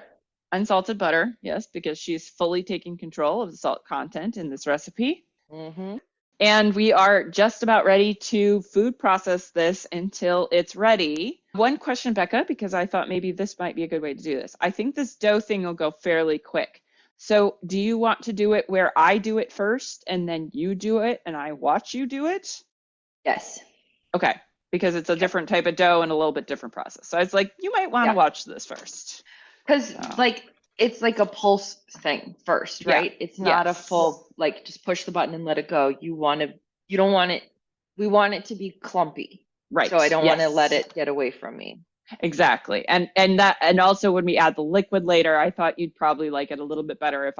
[SPEAKER 1] Unsalted butter, yes, because she's fully taking control of the salt content in this recipe.
[SPEAKER 2] Mm-hmm.
[SPEAKER 1] And we are just about ready to food process this until it's ready. One question, Becca, because I thought maybe this might be a good way to do this. I think this dough thing will go fairly quick. So do you want to do it where I do it first and then you do it and I watch you do it?
[SPEAKER 2] Yes.
[SPEAKER 1] Okay, because it's a different type of dough and a little bit different process. So I was like, you might want to watch this first.
[SPEAKER 2] Because it's like a pulse thing first, right? It's not a full, like, just push the button and let it go. We want it to be clumpy.
[SPEAKER 1] Right.
[SPEAKER 2] So I don't want to let it get away from me.
[SPEAKER 1] Exactly. And also when we add the liquid later, I thought you'd probably like it a little bit better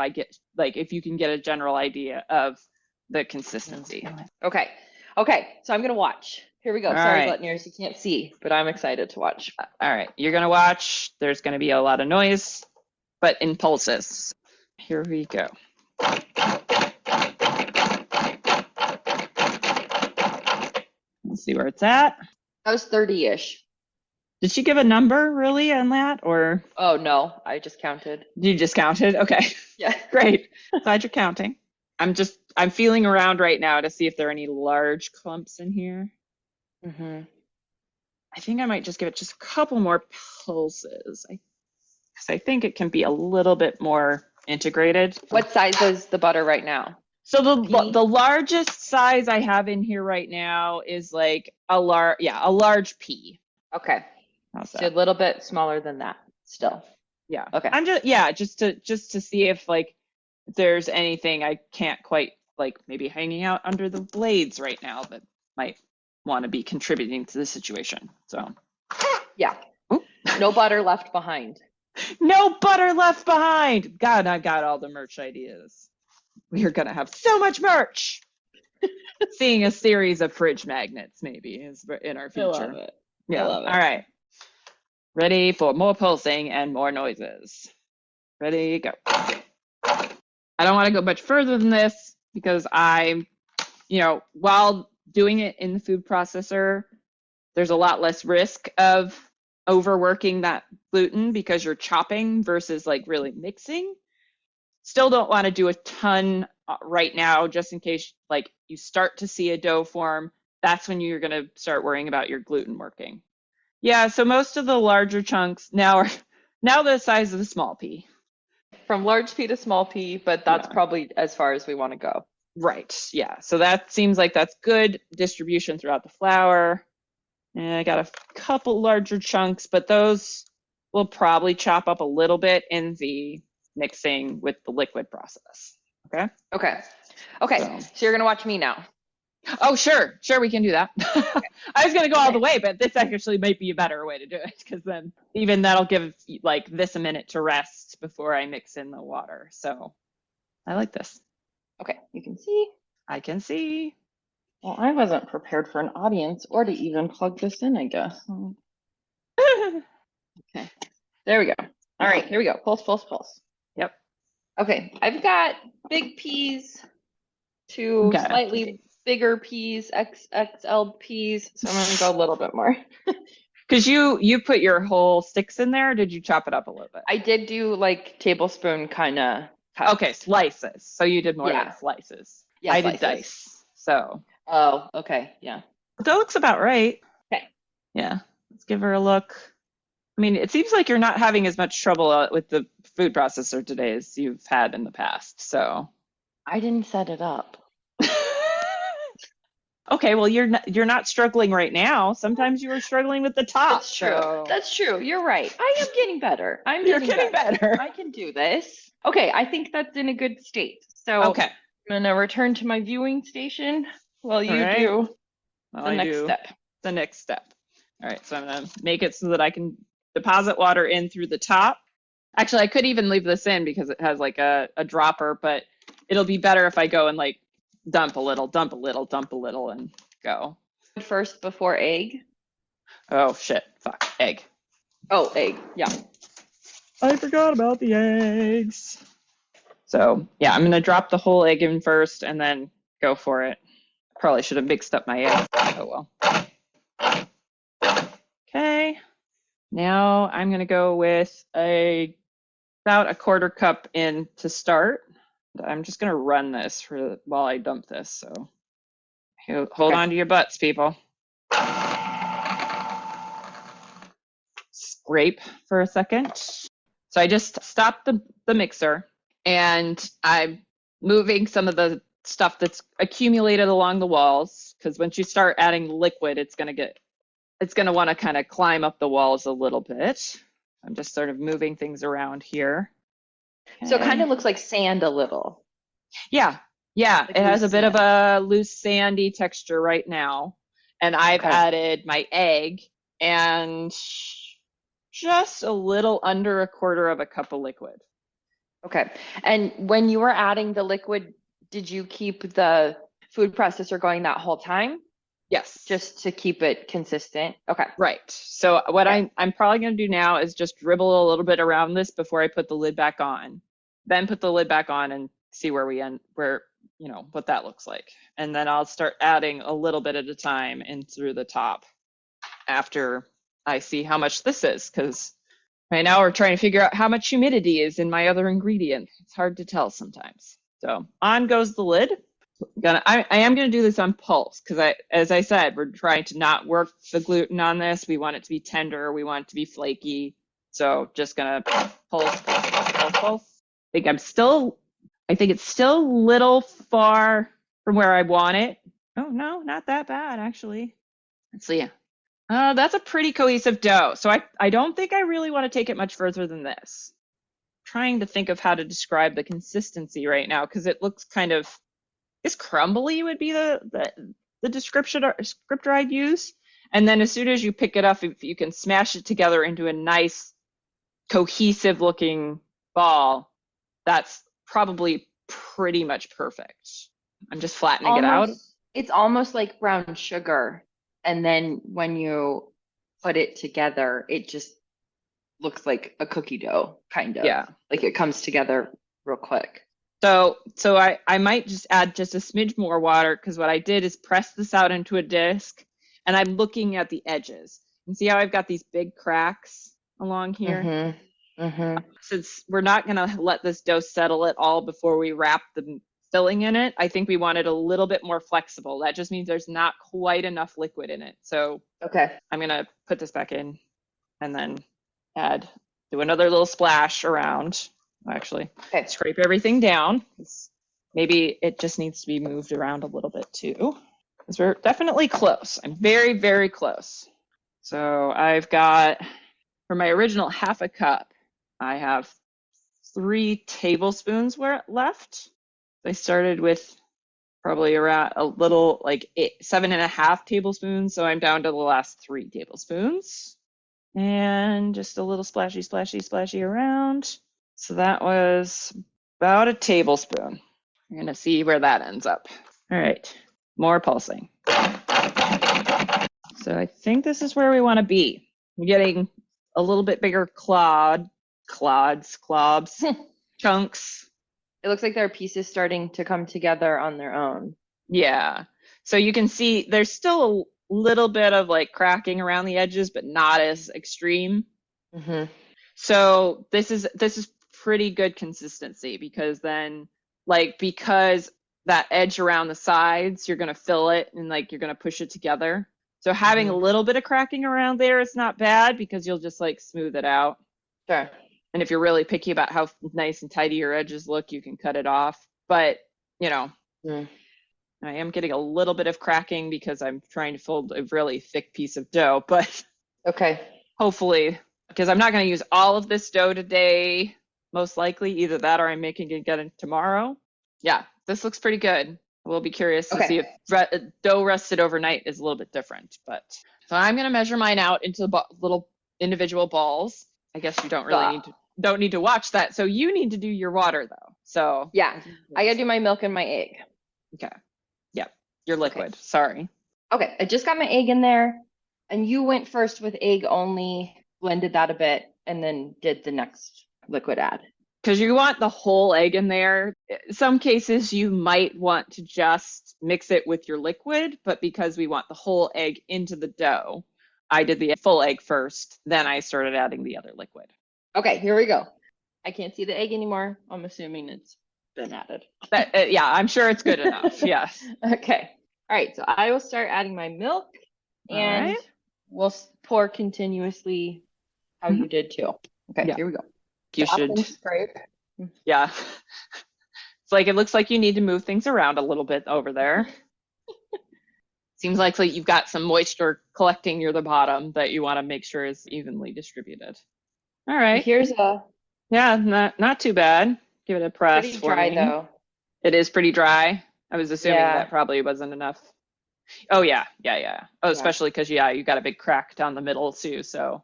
[SPEAKER 1] if you can get a general idea of the consistency.
[SPEAKER 2] Okay. So I'm going to watch. Here we go. Sorry, Gluttoniers, you can't see, but I'm excited to watch.
[SPEAKER 1] All right. You're going to watch. There's going to be a lot of noise, but in pulses. Here we go. Let's see where it's at.
[SPEAKER 2] That was 30-ish.
[SPEAKER 1] Did she give a number really on that, or?
[SPEAKER 2] Oh, no, I just counted.
[SPEAKER 1] You just counted? Okay.
[SPEAKER 2] Yeah.
[SPEAKER 1] Great. Glad you're counting. I'm feeling around right now to see if there are any large clumps in here.
[SPEAKER 2] Mm-hmm.
[SPEAKER 1] I think I might just give it just a couple more pulses. Because I think it can be a little bit more integrated.
[SPEAKER 2] What size is the butter right now?
[SPEAKER 1] So the largest size I have in here right now is like a large pea.
[SPEAKER 2] Okay. So a little bit smaller than that still.
[SPEAKER 1] Yeah.
[SPEAKER 2] Okay.
[SPEAKER 1] I'm just to see if like there's anything I can't quite like maybe hanging out under the blades right now that might want to be contributing to the situation. So
[SPEAKER 2] yeah. Ooh. No butter left behind.
[SPEAKER 1] No butter left behind. God, I got all the merch ideas. We are gonna have so much merch. Seeing a series of fridge magnets maybe is in our future.
[SPEAKER 2] I love it.
[SPEAKER 1] Yeah.
[SPEAKER 2] I love it.
[SPEAKER 1] All right. Ready for more pulsing and more noises. Ready, go. I don't want to go much further than this because while doing it in the food processor, there's a lot less risk of overworking that gluten because you're chopping versus like really mixing. Still don't want to do a ton right now, just in case like you start to see a dough form. That's when you're going to start worrying about your gluten working. Yeah, so most of the larger chunks now are the size of a small pea.
[SPEAKER 2] From large pea to small pea, but that's probably as far as we want to go.
[SPEAKER 1] Right, yeah. So that seems like that's good distribution throughout the flour. And I got a couple larger chunks, but those will probably chop up a little bit in the mixing with the liquid process. Okay?
[SPEAKER 2] Okay. So you're going to watch me now.
[SPEAKER 1] Oh, sure, we can do that. I was going to go all the way, but this actually might be a better way to do it because then even that'll give like this a minute to rest before I mix in the water. So I like this.
[SPEAKER 2] Okay, you can see.
[SPEAKER 1] I can see.
[SPEAKER 2] Well, I wasn't prepared for an audience or to even plug this in, I guess. Okay, there we go. All right, here we go. Pulse.
[SPEAKER 1] Yep.
[SPEAKER 2] Okay, I've got big peas to slightly bigger peas, XXL peas. So I'm going to go a little bit more.
[SPEAKER 1] Because you put your whole sticks in there, or did you chop it up a little bit?
[SPEAKER 2] I did do like tablespoon kind of cuts.
[SPEAKER 1] Okay, slices. So you did more than slices.
[SPEAKER 2] Yeah,
[SPEAKER 1] I did dice. So.
[SPEAKER 2] Oh, okay. Yeah.
[SPEAKER 1] That looks about right.
[SPEAKER 2] Okay.
[SPEAKER 1] Yeah. Let's give her a look. I mean, it seems like you're not having as much trouble with the food processor today as you've had in the past. So.
[SPEAKER 2] I didn't set it up.
[SPEAKER 1] Okay, well you're not struggling right now. Sometimes you were struggling with the top.
[SPEAKER 2] That's true. So. That's true. You're right. I am getting better. You're getting better. I can do this. Okay, I think that's in a good state. So I'm gonna return to my viewing station. Well,
[SPEAKER 1] All
[SPEAKER 2] you
[SPEAKER 1] right.
[SPEAKER 2] do
[SPEAKER 1] Well,
[SPEAKER 2] the
[SPEAKER 1] I
[SPEAKER 2] next
[SPEAKER 1] do
[SPEAKER 2] step.
[SPEAKER 1] the next step. All right, so I'm gonna make it so that I can deposit water in through the top. Actually, I could even leave this in because it has like a dropper, but it'll be better if I go and like dump a little, dump a little, dump a little, and go.
[SPEAKER 2] First before egg.
[SPEAKER 1] Oh shit, fuck, egg.
[SPEAKER 2] Oh, egg. Yeah.
[SPEAKER 1] I forgot about the eggs. So yeah, I'm gonna drop the whole egg in first and then go for it. Probably should have mixed up my eggs. Oh well. Okay. Now I'm gonna go with about a quarter cup in to start. I'm just gonna run this for while I dump this. So hold
[SPEAKER 2] Okay.
[SPEAKER 1] on to your butts, people. Scrape for a second. So I just stopped the mixer and I'm moving some of the stuff that's accumulated along the walls because once you start adding liquid, it's gonna want to kind of climb up the walls a little bit. I'm just sort of moving things around here.
[SPEAKER 2] So it kind
[SPEAKER 1] Okay.
[SPEAKER 2] of looks like sand a little,
[SPEAKER 1] Yeah, yeah,
[SPEAKER 2] like
[SPEAKER 1] it has
[SPEAKER 2] loose
[SPEAKER 1] a bit of
[SPEAKER 2] sand.
[SPEAKER 1] a loose sandy texture right now. And I've
[SPEAKER 2] Okay.
[SPEAKER 1] added my egg and just a little under a quarter of a cup of liquid.
[SPEAKER 2] Okay. And when you were adding the liquid, did you keep the food processor going that whole time
[SPEAKER 1] Yes.
[SPEAKER 2] just to keep it consistent? Okay.
[SPEAKER 1] Right. So what
[SPEAKER 2] Okay.
[SPEAKER 1] I'm probably going to do now is just dribble a little bit around this before I put the lid back on. Then put the lid back on and see where we end, where, what that looks like. And then I'll start adding a little bit at a time in through the top after I see how much this is, because right now we're trying to figure out how much humidity is in my other ingredient. It's hard to tell sometimes. So on goes the lid. I am gonna do this on pulse because as I said, we're trying to not work the gluten on this. We want it to be tender. We want it to be flaky. So just gonna pulse, pulse, pulse, pulse, pulse. I think it's still a little far from where I want it. Oh no, not that bad actually. Let's see. That's a pretty cohesive dough. So I don't think I really want to take it much further than this. Trying to think of how to describe the consistency right now because it looks kind of is crumbly would be the descriptor I'd use. And then as soon as you pick it up, if you can smash it together into a nice cohesive looking ball, that's probably pretty much perfect. I'm just flattening it out.
[SPEAKER 2] It's almost like brown sugar. And then when you put it together, it just looks like a cookie dough, kind of.
[SPEAKER 1] Yeah.
[SPEAKER 2] Like it comes together real quick.
[SPEAKER 1] So I might just add just a smidge more water because what I did is press this out into a disc and I'm looking at the edges. And see how I've got these big cracks along here?
[SPEAKER 2] Mm-hmm. Mm-hmm.
[SPEAKER 1] Since we're not going to let this dough settle at all before we wrap the filling in it, I think we want it a little bit more flexible. That just means there's not quite enough liquid in it. So
[SPEAKER 2] Okay.
[SPEAKER 1] I'm going to put this back in and then do another little splash around. Actually,
[SPEAKER 2] Okay.
[SPEAKER 1] scrape everything down. Maybe it just needs to be moved around a little bit too. Because we're definitely close. I'm very, very close. So I've got, for my original half a cup, I have 3 tablespoons left. I started with probably around a little like 7.5 tablespoons. So I'm down to the last 3 tablespoons. And just a little splashy, splashy, splashy around. So that was about a tablespoon. We're going to see where that ends up. All right, more pulsing. So I think this is where we want to be. We're getting a little bit bigger clobs, chunks.
[SPEAKER 2] It looks like there are pieces starting to come together on their own.
[SPEAKER 1] Yeah. So you can see there's still a little bit of like cracking around the edges, but not as extreme.
[SPEAKER 2] Mm-hmm.
[SPEAKER 1] So this is pretty good consistency because then because that edge around the sides, you're gonna fill it and like you're gonna push it together. So having a
[SPEAKER 2] Mm-hmm.
[SPEAKER 1] little bit of cracking around there is not bad because you'll just like smooth it out.
[SPEAKER 2] Sure.
[SPEAKER 1] And if you're really picky about how nice and tidy your edges look, you can cut it off. But
[SPEAKER 2] Mm.
[SPEAKER 1] I am getting a little bit of cracking because I'm trying to fold a really thick piece of dough, but
[SPEAKER 2] Okay.
[SPEAKER 1] hopefully, because I'm not going to use all of this dough today, most likely. Either that or I'm making it again tomorrow. Yeah, this looks pretty good. We'll be curious to see
[SPEAKER 2] Okay.
[SPEAKER 1] if dough rested overnight is a little bit different. But so I'm going to measure mine out into little individual balls. I guess you don't really
[SPEAKER 2] So,
[SPEAKER 1] need to watch that. So you need to do your water though. So
[SPEAKER 2] yeah, I gotta do my milk and my egg.
[SPEAKER 1] okay. Yep. Your
[SPEAKER 2] Okay.
[SPEAKER 1] liquid. Sorry.
[SPEAKER 2] Okay, I just got my egg in there, and you went first with egg only, blended that a bit, and then did the next liquid add.
[SPEAKER 1] Because you want the whole egg in there. Some cases you might want to just mix it with your liquid, but because we want the whole egg into the dough, I did the full egg first, then I started adding the other liquid.
[SPEAKER 2] Okay, here we go. I can't see the egg anymore. I'm assuming it's been added.
[SPEAKER 1] Yeah, I'm sure it's good enough. Yes.
[SPEAKER 2] Okay. All right, so I will start adding my milk,
[SPEAKER 1] All
[SPEAKER 2] and
[SPEAKER 1] right.
[SPEAKER 2] we'll pour continuously how you did too. Okay,
[SPEAKER 1] Yeah.
[SPEAKER 2] here we go.
[SPEAKER 1] You
[SPEAKER 2] Stop
[SPEAKER 1] should.
[SPEAKER 2] and scrape.
[SPEAKER 1] Yeah. It's like it looks like you need to move things around a little bit over there. Seems like you've got some moisture collecting near the bottom that you want to make sure is evenly distributed. All right.
[SPEAKER 2] Here's a
[SPEAKER 1] Yeah, not too bad. Give it a press
[SPEAKER 2] pretty
[SPEAKER 1] for
[SPEAKER 2] dry
[SPEAKER 1] me.
[SPEAKER 2] though.
[SPEAKER 1] It is pretty dry. I was assuming
[SPEAKER 2] Yeah.
[SPEAKER 1] that probably wasn't enough. Oh yeah. Oh,
[SPEAKER 2] Yeah.
[SPEAKER 1] especially because you got a big crack down the middle too. So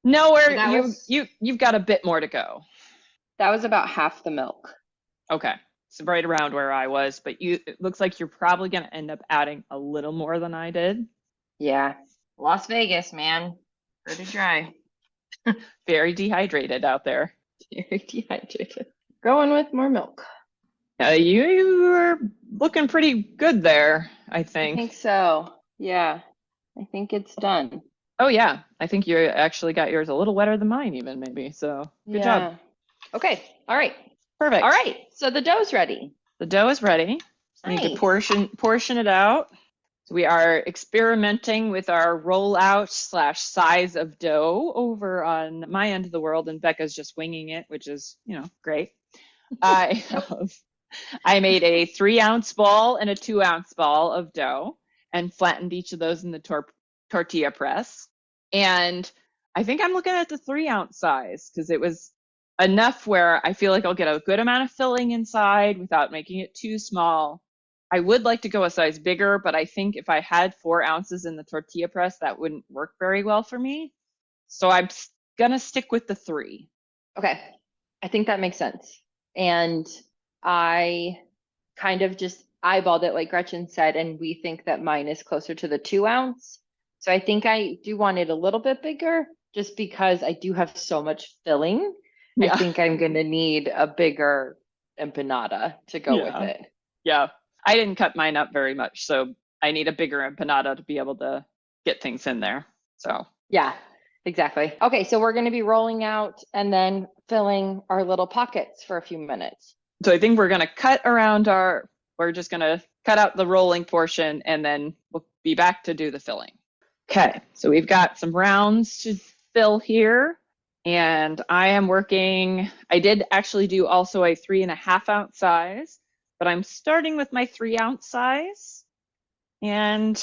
[SPEAKER 1] nowhere you've got a bit more to go.
[SPEAKER 2] That was about half the milk.
[SPEAKER 1] Okay. So right around where I was, but it looks like you're probably going to end up adding a little more than I did.
[SPEAKER 2] Yeah. Las Vegas, man. Pretty dry.
[SPEAKER 1] Very dehydrated out there.
[SPEAKER 2] Very dehydrated. Going with more milk.
[SPEAKER 1] You were looking pretty good there, I
[SPEAKER 2] I
[SPEAKER 1] think.
[SPEAKER 2] think so. Yeah. I think it's done.
[SPEAKER 1] Oh yeah, I think you actually got yours a little wetter than mine even maybe. So good job.
[SPEAKER 2] Okay. All right.
[SPEAKER 1] Perfect.
[SPEAKER 2] All right. So the dough's ready.
[SPEAKER 1] The dough is ready. We need to portion it out. So we are experimenting with our rollout / size of dough over on my end of the world, and Becca's just winging it, which is, great. I made a 3-ounce ball and a 2-ounce ball of dough and flattened each of those in the tortilla press. And I think I'm looking at the 3-ounce size because it was enough where I feel like I'll get a good amount of filling inside without making it too small. I would like to go a size bigger, but I think if I had 4 ounces in the tortilla press, that wouldn't work very well for me. So I'm gonna stick with the 3.
[SPEAKER 2] Okay. I think that makes sense. And I kind of just eyeballed it like Gretchen said, and we think that mine is closer to the 2-ounce. So I think I do want it a little bit bigger just because I do have so much filling.
[SPEAKER 1] Yeah.
[SPEAKER 2] I think I'm going to need a bigger empanada to go with it.
[SPEAKER 1] Yeah. I didn't cut mine up very much, so I need a bigger empanada to be able to get things in there. So
[SPEAKER 2] yeah, exactly. Okay, so we're going to be rolling out and then filling our little pockets for a few minutes.
[SPEAKER 1] So I think we're going to we're just going to cut out the rolling portion and then we'll be back to do the filling. Okay, so we've got some rounds to fill here. And I did actually do also a 3.5-ounce size, but I'm starting with my 3-ounce size. And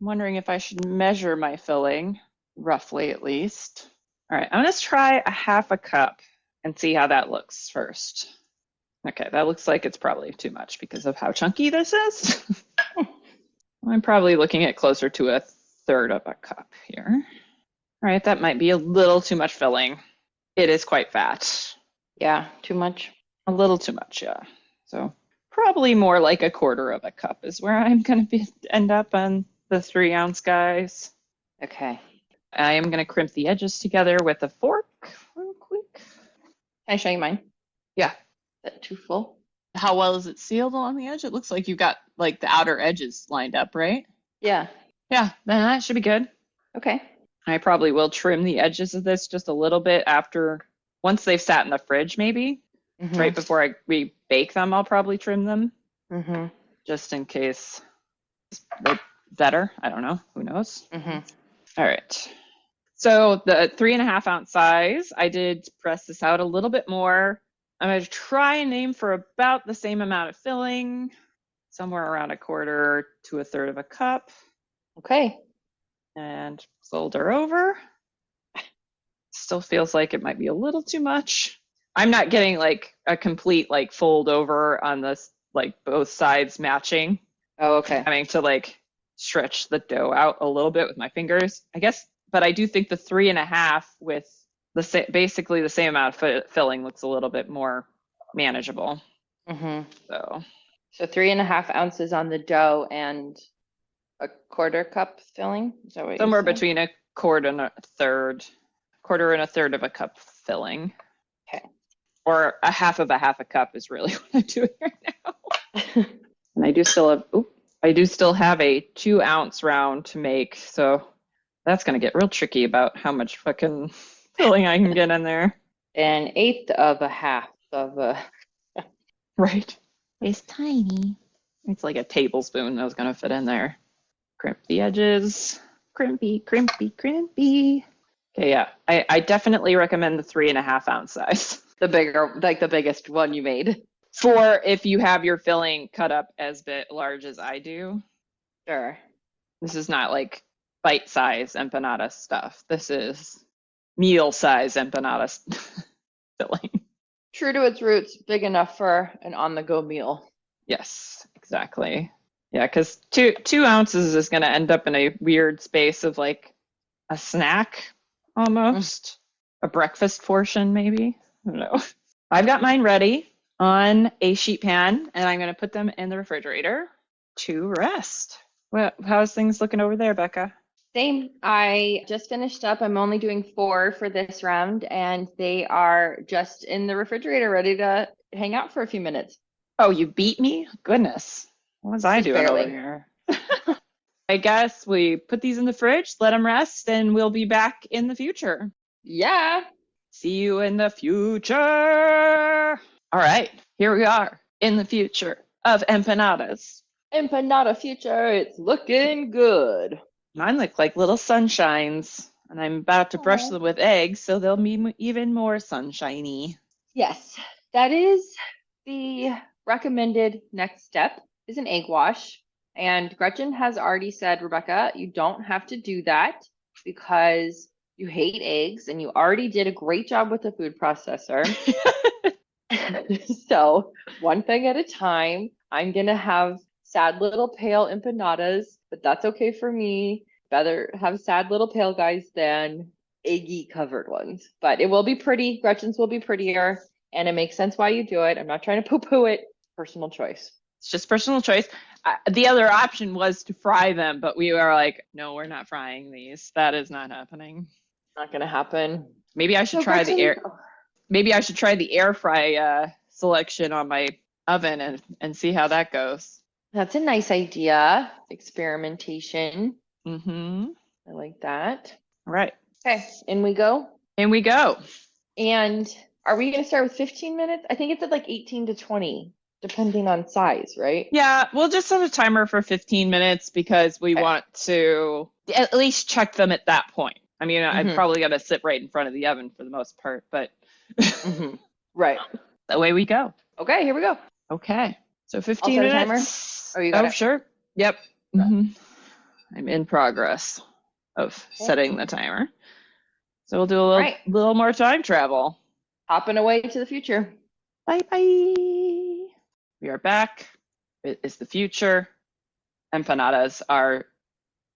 [SPEAKER 1] I'm wondering if I should measure my filling, roughly at least. All right, I'm going to try a 1/2 cup and see how that looks first. Okay, that looks like it's probably too much because of how chunky this is. I'm probably looking at closer to 1/3 cup here. All right, that might be a little too much filling. It is quite fat.
[SPEAKER 2] Yeah, too much.
[SPEAKER 1] A little too much, yeah. So probably more like 1/4 cup is where I'm going to end up on the 3-ounce guys.
[SPEAKER 2] Okay.
[SPEAKER 1] I am going to crimp the edges together with a fork real quick.
[SPEAKER 2] Can I show you mine?
[SPEAKER 1] Yeah.
[SPEAKER 2] Is that too full?
[SPEAKER 1] How well is it sealed along the edge? It looks like you've got like the outer edges lined up, right?
[SPEAKER 2] Yeah.
[SPEAKER 1] Yeah, then that should be good.
[SPEAKER 2] Okay.
[SPEAKER 1] I probably will trim the edges of this just a little bit once they've sat in the fridge, maybe. Mm-hmm. Right before we bake them, I'll probably trim them.
[SPEAKER 2] Mm-hmm.
[SPEAKER 1] Just in case they're better. I don't know. Who knows?
[SPEAKER 2] Mm-hmm.
[SPEAKER 1] All right. So the 3.5-ounce size, I did press this out a little bit more. I'm going to try and aim for about the same amount of filling, somewhere around 1/4 to 1/3 cup.
[SPEAKER 2] Okay.
[SPEAKER 1] And fold her over. Still feels like it might be a little too much. I'm not getting like a complete fold over on this like both sides matching,
[SPEAKER 2] Oh, okay.
[SPEAKER 1] having to like stretch the dough out a little bit with my fingers, I guess. But I do think the 3.5 with basically the same amount of filling looks a little bit more manageable.
[SPEAKER 2] Mm-hmm.
[SPEAKER 1] So
[SPEAKER 2] So 3.5 ounces on the dough and a quarter cup filling. Is that what you
[SPEAKER 1] somewhere
[SPEAKER 2] said?
[SPEAKER 1] between a quarter and a third of a cup filling,
[SPEAKER 2] Okay.
[SPEAKER 1] or a half a cup is really what I'm doing right now. And I do still have a 2-ounce round to make, so that's gonna get real tricky about how much fucking filling I can get in there.
[SPEAKER 2] An eighth of a half of a.
[SPEAKER 1] Right. It's tiny. It's like a tablespoon that was gonna fit in there. Crimp the edges. Crimpy, crimpy, crimpy. Okay, yeah. I definitely recommend the 3.5-ounce size.
[SPEAKER 2] The bigger, like the biggest one you made.
[SPEAKER 1] For if you have your filling cut up as large as I do.
[SPEAKER 2] Sure.
[SPEAKER 1] This is not like bite-size empanada stuff. This is meal-size empanada filling.
[SPEAKER 2] True to its roots, big enough for an on-the-go meal.
[SPEAKER 1] Yes, exactly. Yeah, because two ounces is going to end up in a weird space of like a snack almost, a breakfast portion maybe. I don't know. I've got mine ready on a sheet pan, and I'm going to put them in the refrigerator to rest. Well, how's things looking over there, Becca?
[SPEAKER 2] Same. I just finished up. I'm only doing 4 for this round, and they are just in the refrigerator ready to hang out for a few minutes.
[SPEAKER 1] Oh, you beat me? Goodness. What was I
[SPEAKER 2] Just
[SPEAKER 1] doing over
[SPEAKER 2] barely.
[SPEAKER 1] here? I guess we put these in the fridge, let them rest, and we'll be back in the future.
[SPEAKER 2] Yeah.
[SPEAKER 1] See you in the future. All right, here we are in the future of empanadas.
[SPEAKER 2] Empanada future, it's looking good.
[SPEAKER 1] Mine look like little sunshines, and I'm about to brush
[SPEAKER 2] Aw.
[SPEAKER 1] them with eggs, so they'll be even more sunshiny.
[SPEAKER 2] Yes, that is the recommended next step is an egg wash. And Gretchen has already said, Rebecca, you don't have to do that because you hate eggs and you already did a great job with the food processor. So, one thing at a time. I'm going to have sad little pale empanadas, but that's okay for me. Better have sad little pale guys than eggy covered ones. But it will be pretty. Gretchen's will be prettier, and it makes sense why you do it. I'm not trying to poo-poo it. Personal choice.
[SPEAKER 1] It's just personal choice. The other option was to fry them, but we were like, no, we're not frying these. That is not happening.
[SPEAKER 2] Not going to happen.
[SPEAKER 1] Maybe I should try the air. Maybe I should try the air fry selection on my oven and see how that goes.
[SPEAKER 2] That's a nice idea. Experimentation.
[SPEAKER 1] Mm-hmm.
[SPEAKER 2] I like that.
[SPEAKER 1] All right.
[SPEAKER 2] Okay, in we go.
[SPEAKER 1] In we go.
[SPEAKER 2] And are we going to start with 15 minutes? I think it's at like 18 to 20, depending on size, right?
[SPEAKER 1] Yeah, we'll just set a timer for 15 minutes because we want to at least check them at that point. I mean, I'm probably going to sit right in front of the oven for the most part, but
[SPEAKER 2] right.
[SPEAKER 1] Away we go.
[SPEAKER 2] Okay, here we go.
[SPEAKER 1] Okay. So 15
[SPEAKER 2] I'll set a
[SPEAKER 1] minutes.
[SPEAKER 2] timer. Oh, you got it.
[SPEAKER 1] Sure. Yep. I'm in progress of setting the timer. So we'll do a little more time travel.
[SPEAKER 2] Hopping away to the future.
[SPEAKER 1] Bye bye. We are back. It is the future. Empanadas are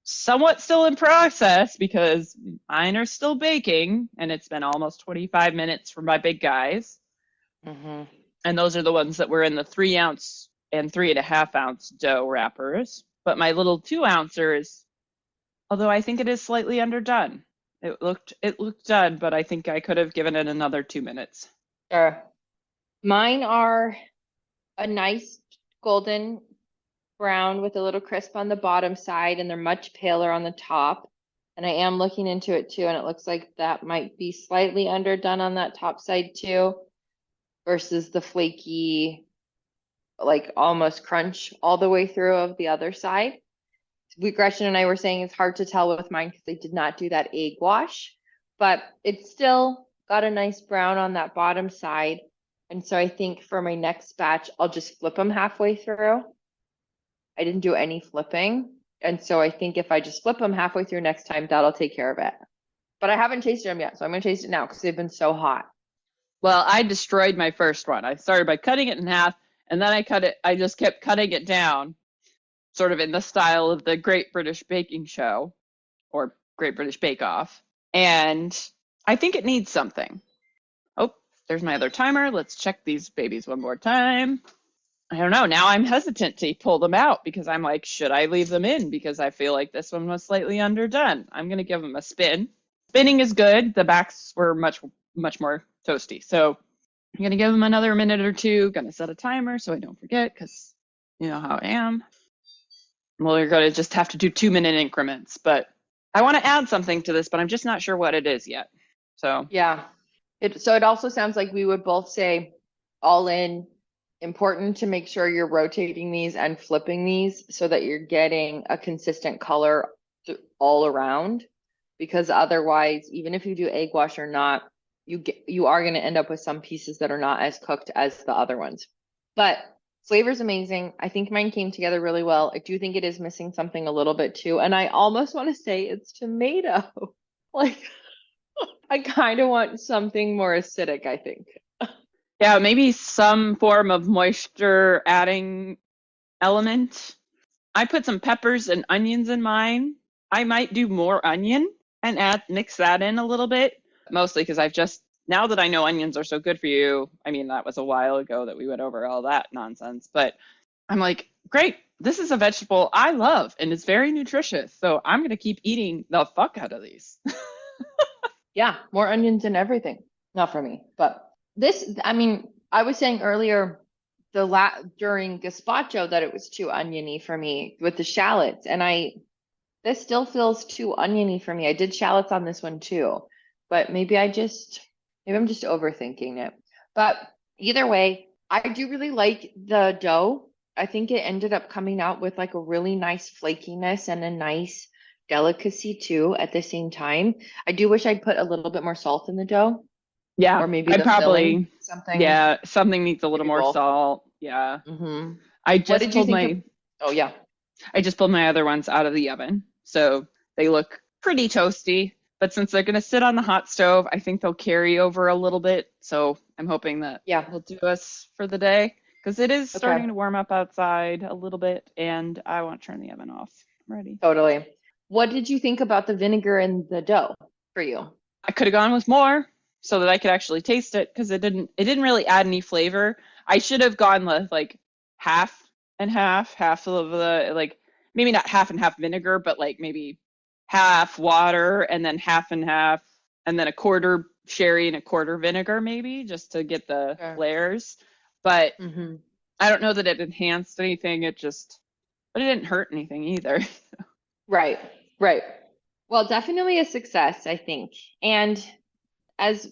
[SPEAKER 1] somewhat still in process because mine are still baking, and it's been almost 25 minutes for my big guys. And those are the ones that were in the 3-ounce and 3.5-ounce dough wrappers. But my little 2-ouncers, although I think it is slightly underdone. It looked done, but I think I could have given it another 2 minutes.
[SPEAKER 2] Sure. Mine are a nice golden brown with a little crisp on the bottom side, and they're much paler on the top. And I am looking into it too, and it looks like that might be slightly underdone on that top side too, versus the flaky, like almost crunch all the way through of the other side. Gretchen and I were saying it's hard to tell with mine because they did not do that egg wash, but it's still got a nice brown on that bottom side. And so I think for my next batch, I'll just flip them halfway through. I didn't do any flipping. And so I think if I just flip them halfway through next time, that'll take care of it. But I haven't tasted them yet, so I'm going to taste it now because they've been so hot.
[SPEAKER 1] Well, I destroyed my first one. I started by cutting it in half, And then I just kept cutting it down, sort of in the style of the Great British Baking Show or Great British Bake Off. And I think it needs something. Oh, there's my other timer. Let's check these babies one more time. I don't know. Now I'm hesitant to pull them out because I'm like, should I leave them in? Because I feel like this one was slightly underdone. I'm going to give them a spin. Spinning is good. The backs were much, much more toasty. So I'm going to give them another minute or two. Going to set a timer so I don't forget because you know how I am. Well, you're going to just have to do 2-minute increments. But I want to add something to this, but I'm just not sure what it is yet. So
[SPEAKER 2] Yeah. So it also sounds like we would both say all in, important to make sure you're rotating these and flipping these so that you're getting a consistent color all around, because otherwise, even if you do egg wash or not, you are going to end up with some pieces that are not as cooked as the other ones. But flavor's amazing. I think mine came together really well. I do think it is missing something a little bit too, and I almost want to say it's tomato. Like I kind of want something more acidic, I think.
[SPEAKER 1] yeah, maybe some form of moisture adding element. I put some peppers and onions in mine. I might do more onion and mix that in a little bit, mostly because now that I know onions are so good for you, I mean, that was a while ago that we went over all that nonsense, but I'm like, great, this is a vegetable I love and it's very nutritious. So I'm going to keep eating the fuck out of these.
[SPEAKER 2] Yeah, more onions and everything. Not for me, but this, I mean, I was saying earlier during gazpacho that it was too oniony for me with the shallots, and this still feels too oniony for me. I did shallots on this one too, but maybe I'm just overthinking it. But either way, I do really like the dough. I think it ended up coming out with like a really nice flakiness and a nice delicacy too at the same time. I do wish I'd put a little bit more salt in the dough,
[SPEAKER 1] Yeah,
[SPEAKER 2] or maybe
[SPEAKER 1] I
[SPEAKER 2] the filling,
[SPEAKER 1] probably,
[SPEAKER 2] something,
[SPEAKER 1] yeah, something needs a little
[SPEAKER 2] maybe
[SPEAKER 1] more
[SPEAKER 2] both.
[SPEAKER 1] salt. Yeah.
[SPEAKER 2] Hmm.
[SPEAKER 1] I
[SPEAKER 2] What
[SPEAKER 1] just
[SPEAKER 2] did you
[SPEAKER 1] pulled
[SPEAKER 2] think of?
[SPEAKER 1] my
[SPEAKER 2] Oh yeah,
[SPEAKER 1] I just pulled my other ones out of the oven. So they look pretty toasty, but since they're going to sit on the hot stove, I think they'll carry over a little bit. So I'm hoping that
[SPEAKER 2] yeah.
[SPEAKER 1] will do us for the day because it is
[SPEAKER 2] Okay,
[SPEAKER 1] starting to warm up outside a little bit and I want to turn the oven off. I'm ready.
[SPEAKER 2] totally. What did you think about the vinegar in the dough for you?
[SPEAKER 1] I could have gone with more so that I could actually taste it because it didn't really add any flavor. I should have gone with like half and half of the like maybe not half and half vinegar, but like maybe half water and then half and half and then a quarter sherry and a quarter vinegar maybe just to get the
[SPEAKER 2] Sure.
[SPEAKER 1] flavors. But
[SPEAKER 2] Mm-hmm.
[SPEAKER 1] I don't know that it enhanced anything. But it didn't hurt anything either.
[SPEAKER 2] Right, right. Well, definitely a success, I think. And as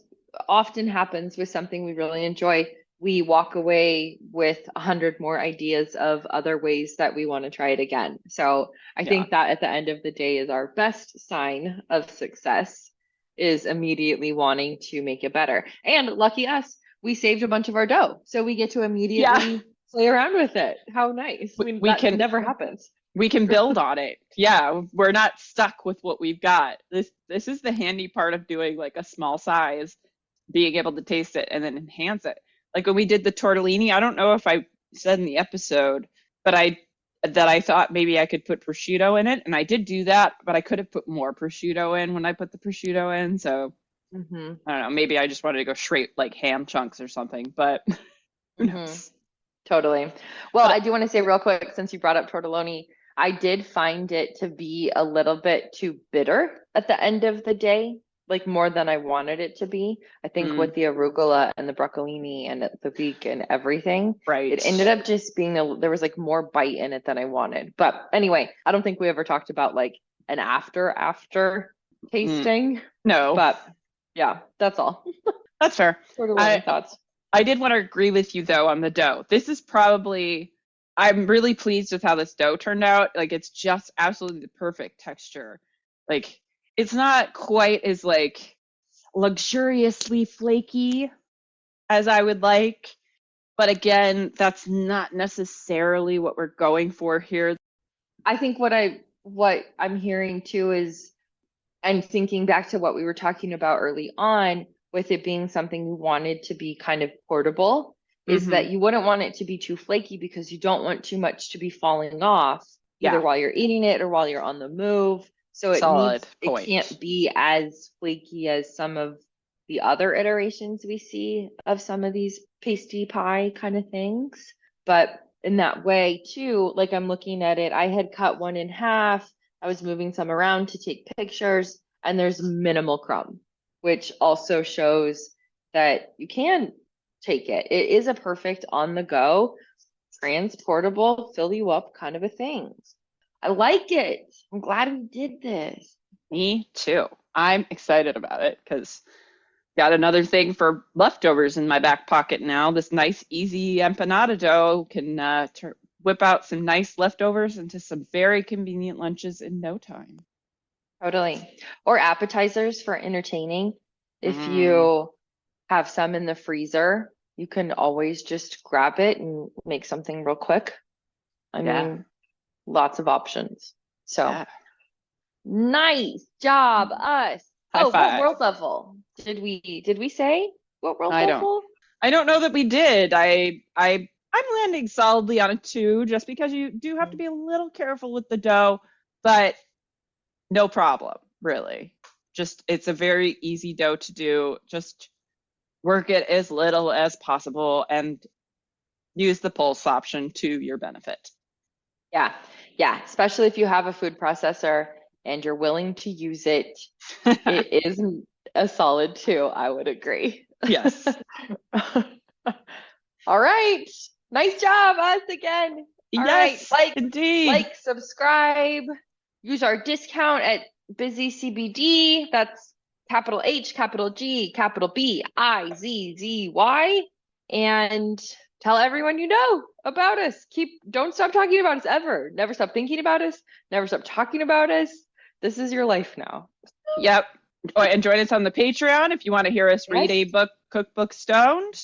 [SPEAKER 2] often happens with something we really enjoy, we walk away with 100 more ideas of other ways that we want to try it again. So I
[SPEAKER 1] Yeah.
[SPEAKER 2] think that at the end of the day is our best sign of success, is immediately wanting to make it better. And lucky us, we saved a bunch of our dough. So we get to
[SPEAKER 1] Yeah.
[SPEAKER 2] immediately play around with it. How nice. I mean,
[SPEAKER 1] We
[SPEAKER 2] that
[SPEAKER 1] can
[SPEAKER 2] never happens.
[SPEAKER 1] we can build on it. Yeah, we're not stuck with what we've got. This is the handy part of doing like a small size, being able to taste it and then enhance it. Like when we did the tortellini, I don't know if I said in the episode, but I thought maybe I could put prosciutto in it, and I did do that, but I could have put more prosciutto in when I put the prosciutto in. So
[SPEAKER 2] Mm-hmm.
[SPEAKER 1] I don't know, maybe I just wanted to go straight like ham chunks or something, but who
[SPEAKER 2] Mm-hmm.
[SPEAKER 1] knows?
[SPEAKER 2] Totally. Well, I
[SPEAKER 1] But
[SPEAKER 2] do want to say real quick, since you brought up tortelloni, I did find it to be a little bit too bitter at the end of the day, like more than I wanted it to be. I think
[SPEAKER 1] mm,
[SPEAKER 2] with the arugula and the broccolini and the leek and everything, it ended
[SPEAKER 1] right.
[SPEAKER 2] up just being there was like more bite in it than I wanted. But anyway, I don't think we ever talked about like an after
[SPEAKER 1] Mm,
[SPEAKER 2] tasting,
[SPEAKER 1] no,
[SPEAKER 2] but yeah, that's all.
[SPEAKER 1] that's fair.
[SPEAKER 2] Tortelloni
[SPEAKER 1] I
[SPEAKER 2] thoughts.
[SPEAKER 1] I did want to agree with you though on the dough. This is probably, I'm really pleased with how this dough turned out. Like it's just absolutely the perfect texture. Like it's not quite as like luxuriously flaky as I would like, but again, that's not necessarily what we're going for here.
[SPEAKER 2] I think what I'm hearing too is, and thinking back to what we were talking about early on with it being something we wanted to be kind of portable, is that you wouldn't want it to be too flaky because you don't want too much to be falling off either
[SPEAKER 1] Yeah.
[SPEAKER 2] while you're eating it or while you're on the move. So
[SPEAKER 1] Solid
[SPEAKER 2] it
[SPEAKER 1] point.
[SPEAKER 2] can't be as flaky as some of the other iterations we see of some of these pasty pie kind of things. But in that way too, like I'm looking at it, I had cut one in half. I was moving some around to take pictures, and there's minimal crumb, which also shows that you can take it. It is a perfect on the go, transportable, fill you up kind of a thing. I like it. I'm glad we did this.
[SPEAKER 1] Me too. I'm excited about it because got another thing for leftovers in my back pocket now. This nice, easy empanada dough can whip out some nice leftovers into some very convenient lunches in no time.
[SPEAKER 2] Totally. Or appetizers for entertaining. If
[SPEAKER 1] Mm,
[SPEAKER 2] you have some in the freezer, you can always just grab it and make something real quick. I mean, lots of options. So
[SPEAKER 1] yeah.
[SPEAKER 2] nice job, us.
[SPEAKER 1] High
[SPEAKER 2] Oh,
[SPEAKER 1] five.
[SPEAKER 2] what world level did we say? What world
[SPEAKER 1] I
[SPEAKER 2] level?
[SPEAKER 1] I don't know that we did. I'm landing solidly on a 2 just because you do have to be a little careful with the dough, but no problem, really. Just it's a very easy dough to do. Just work it as little as possible and use the pulse option to your benefit.
[SPEAKER 2] Yeah. Yeah. Especially if you have a food processor and you're willing to use it, it is a solid 2, I would agree.
[SPEAKER 1] Yes.
[SPEAKER 2] All right. Nice job, us again. All
[SPEAKER 1] Yes,
[SPEAKER 2] right.
[SPEAKER 1] indeed.
[SPEAKER 2] Subscribe, use our discount at Busy CBD. That's capital H, capital G, capital B, I, Z, Z, Y. And tell everyone you know about us. Don't stop talking about us ever. Never stop thinking about us. Never stop talking about us. This is your life now.
[SPEAKER 1] Yep. Oh, and join us on the Patreon if you want to hear us read a book, Cookbook Stoned.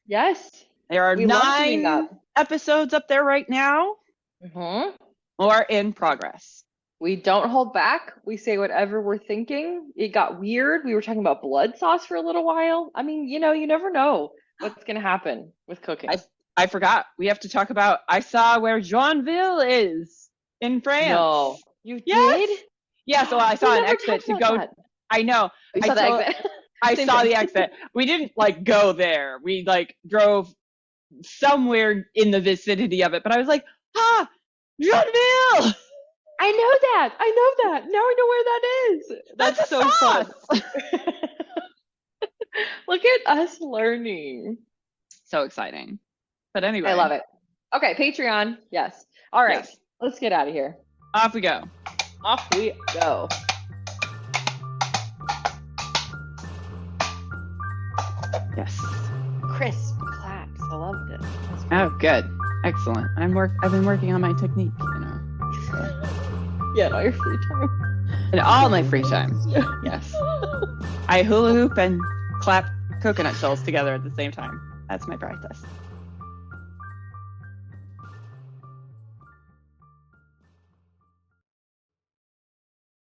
[SPEAKER 2] Yes.
[SPEAKER 1] There are
[SPEAKER 2] We love doing
[SPEAKER 1] 9 episodes up there right now,
[SPEAKER 2] that.
[SPEAKER 1] or in progress.
[SPEAKER 2] We don't hold back. We say whatever we're thinking. It got weird. We were talking about blood sauce for a little while. I mean, you never know what's going to happen with cooking.
[SPEAKER 1] I forgot. We have to talk about, I saw where Joinville is in France.
[SPEAKER 2] No. You did?
[SPEAKER 1] Yeah, so I saw an exit to go.
[SPEAKER 2] That.
[SPEAKER 1] I know.
[SPEAKER 2] You saw the exit.
[SPEAKER 1] I saw the exit. We didn't go there. We drove somewhere in the vicinity of it, but I was like, Joinville!
[SPEAKER 2] I know that. Now I know where that is. That's so fun. Look at us learning.
[SPEAKER 1] So exciting. But anyway.
[SPEAKER 2] I love it. Okay, Patreon. Yes. All right. Yes. Let's get out of here.
[SPEAKER 1] Off we go.
[SPEAKER 2] Off we go.
[SPEAKER 1] Yes.
[SPEAKER 2] Crisp claps. I loved it.
[SPEAKER 1] Oh, good. Excellent. I've been working on my technique, So.
[SPEAKER 2] Yeah, in all your free time.
[SPEAKER 1] In all my free time. Yes. I hula hoop and clap coconut shells together at the same time. That's my practice.